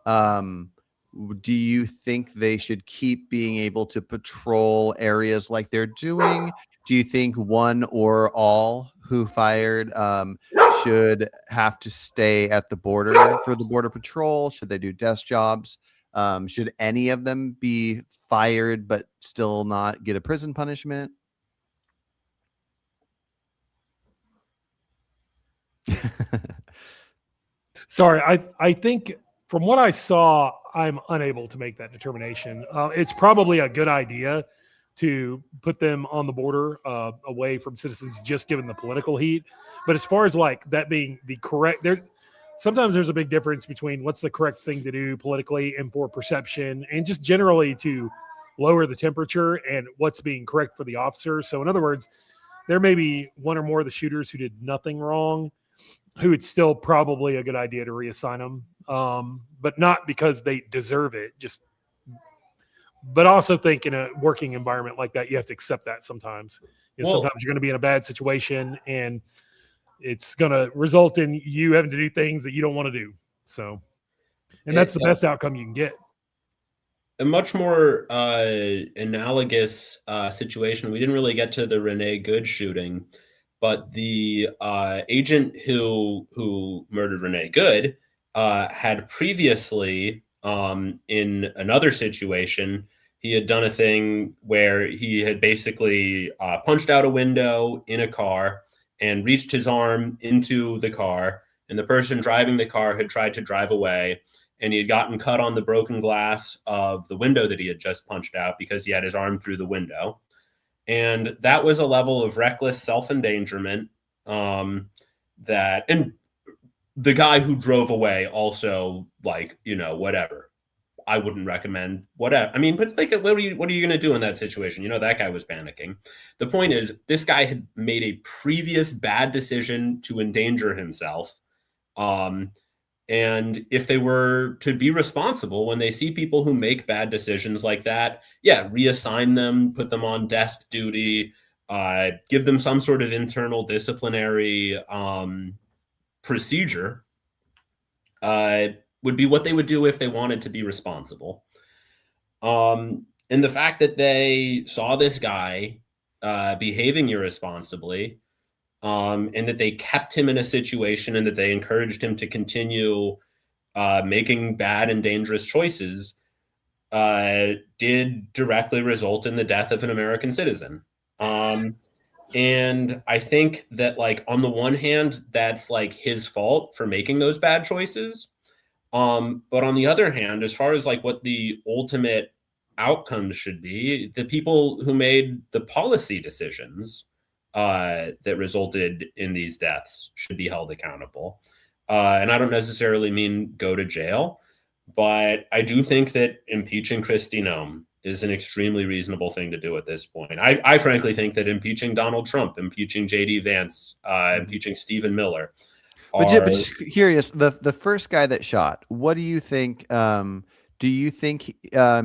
Do you think they should keep being able to patrol areas like they're doing? Do you think one or all who fired should have to stay at the border for the border patrol? Should they do desk jobs? Should any of them be fired but still not get a prison punishment? Sorry, I think from what I saw, I'm unable to make that determination. It's probably a good idea to put them on the border, away from citizens, just given the political heat. But as far as like that being the correct, sometimes there's a big difference between what's the correct thing to do politically and for perception, and just generally to lower the temperature, and what's being correct for the officer. So in other words, there may be one or more of the shooters who did nothing wrong, who it's still probably a good idea to reassign them, but not because they deserve it. But also think in a working environment like that, you have to accept that sometimes. Sometimes you're going to be in a bad situation, and it's going to result in you having to do things that you don't want to do. So, and that's the best outcome you can get. A much more analogous situation. We didn't really get to the Renee Good shooting, but the agent who murdered Renee Good had previously, in another situation, he had done a thing where he had basically punched out a window in a car and reached his arm into the car, and the person driving the car had tried to drive away, and he had gotten cut on the broken glass of the window that he had just punched out because he had his arm through the window. And that was a level of reckless self-endangerment, and the guy who drove away also, whatever. I wouldn't recommend whatever. I mean, but like, what are you going to do in that situation? That guy was panicking. The point is, this guy had made a previous bad decision to endanger himself. And if they were to be responsible when they see people who make bad decisions like that, reassign them, put them on desk duty, give them some sort of internal disciplinary procedure, would be what they would do if they wanted to be responsible. And the fact that they saw this guy behaving irresponsibly, and that they kept him in a situation, and that they encouraged him to continue making bad and dangerous choices, did directly result in the death of an American citizen. And I think that, like, on the one hand, that's like his fault for making those bad choices. But on the other hand, as far as like what the ultimate outcomes should be, the people who made the policy decisions that resulted in these deaths should be held accountable. And I don't necessarily mean go to jail, but I do think that impeaching Kristi Noem is an extremely reasonable thing to do at this point. I frankly think that impeaching Donald Trump, impeaching J.D. Vance, impeaching Stephen Miller. But just curious, the first guy that shot, what do you think? Do you think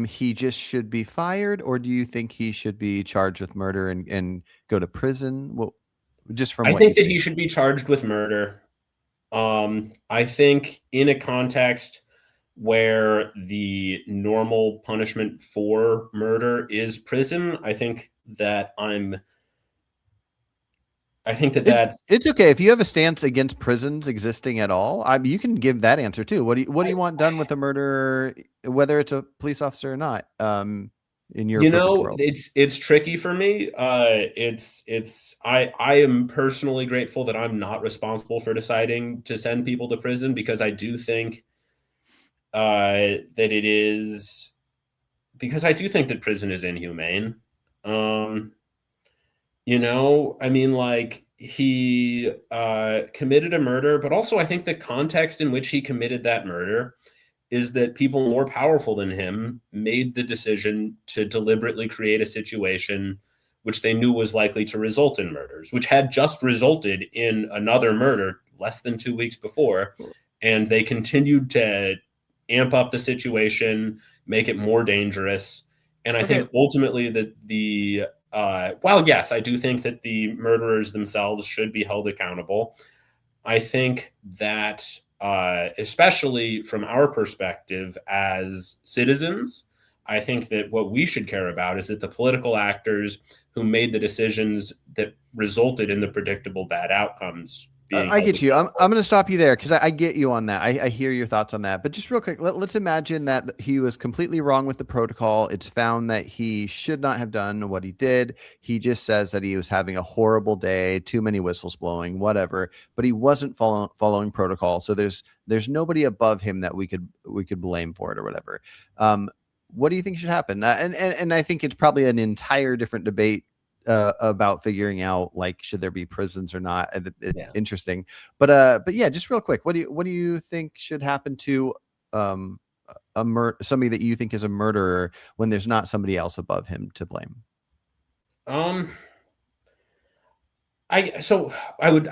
he just should be fired, or do you think he should be charged with murder and go to prison? Well, just from I what think you that see. he should be charged with murder. I think in a context where the normal punishment for murder is prison, I think that that's It's okay if you have a stance against prisons existing at all. You can give that answer too. What do you want done with a murderer, whether it's a police officer or not? In your perfect world, it's tricky for me. I am personally grateful that I'm not responsible for deciding to send people to prison, because I do think that it is because I do think that prison is inhumane. You know, I mean, like, he committed a murder, but also I think the context in which he committed that murder is that people more powerful than him made the decision to deliberately create a situation which they knew was likely to result in murders, which had just resulted in another murder less than 2 weeks before. And they continued to amp up the situation, make it more dangerous. And I think ultimately that while yes, I do think that the murderers themselves should be held accountable. I think that especially from our perspective as citizens, I think that what we should care about is that the political actors who made the decisions that resulted in the predictable bad outcomes being I get you. I'm going to stop you there because I get you on that. I hear your thoughts on that. But just real quick, let's imagine that he was completely wrong with the protocol. It's found that he should not have done what he did. He just says that he was having a horrible day, too many whistles blowing, whatever. But he wasn't following protocol. So there's nobody above him that we could blame for it or whatever. What do you think should happen? And I think it's probably an entire different debate about figuring out, like, should there be prisons or not. It's interesting, but yeah, just real quick, what do you think should happen to somebody that you think is a murderer when there's not somebody else above him to blame? I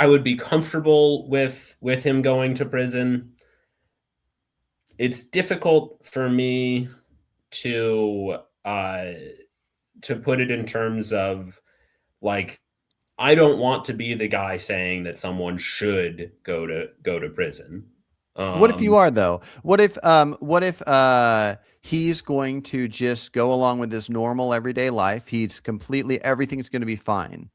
would be comfortable with him going to prison. It's difficult for me to put it in terms of, like, I don't want to be the guy saying that someone should go to prison. What if you are, though? What if he's going to just go along with his normal everyday life? Everything's going to be fine.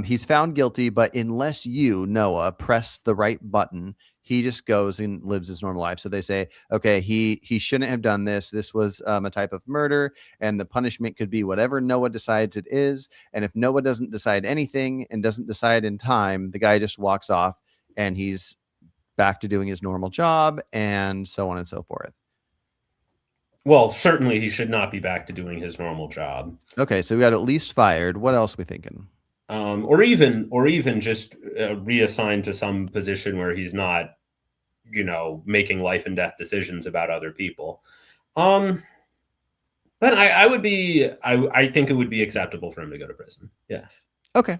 He's found guilty, but unless you, Noah, press the right button, he just goes and lives his normal life. So they say, okay, he shouldn't have done this. This was a type of murder, and the punishment could be whatever Noah decides it is. And if Noah doesn't decide anything and doesn't decide in time, the guy just walks off and he's back to doing his normal job, and so on and so forth. Well, certainly he should not be back to doing his normal job. Okay, so we got at least fired. What else are we thinking? Or even just reassigned to some position where he's not, making life and death decisions about other people. But I think it would be acceptable for him to go to prison. Yes. Okay.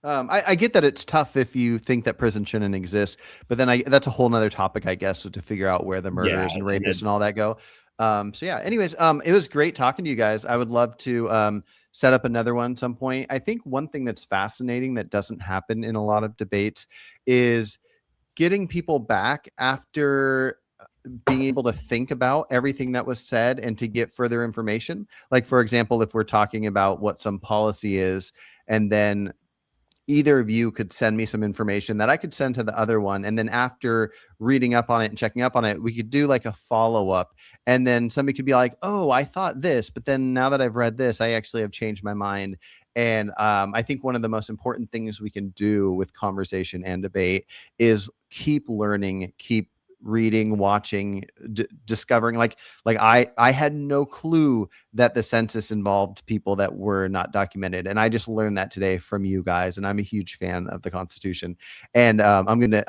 I get that it's tough if you think that prison shouldn't exist, but then that's a whole nother topic, I guess, to figure out where the murderers and rapists and all that go. So yeah, anyways, it was great talking to you guys. I would love to set up another one at some point. I think one thing that's fascinating that doesn't happen in a lot of debates is getting people back after being able to think about everything that was said and to get further information. Like, for example, if we're talking about what some policy is, and then either of you could send me some information that I could send to the other one. And then after reading up on it and checking up on it, we could do like a follow-up. And then somebody could be like, oh, I thought this, but then now that I've read this, I actually have changed my mind. And I think one of the most important things we can do with conversation and debate is keep learning, keep reading, watching, discovering. Like I had no clue that the census involved people that were not documented, and I just learned that today from you guys. And I'm a huge fan of the Constitution, and I'm gonna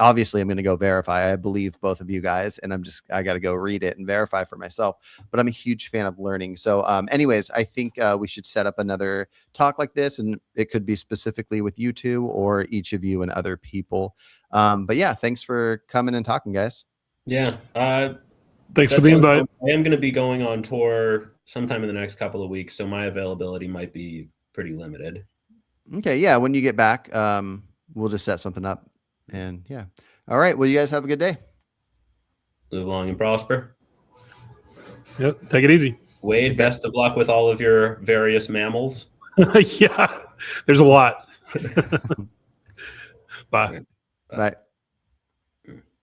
go verify. I believe both of you guys, and I got to go read it and verify for myself. But I'm a huge fan of learning. So, anyways, I think we should set up another talk like this, and it could be specifically with you two or each of you and other people. But yeah, thanks for coming and talking, guys. Yeah. Thanks for the invite. I am going to be going on tour sometime in the next couple of weeks, so my availability might be pretty limited. Okay. Yeah. When you get back, we'll just set something up. And yeah. All right. Well, you guys have a good day. Live long and prosper. Yep. Take it easy. Wade, best of luck with all of your various mammals. Yeah. There's a lot. Bye. Bye.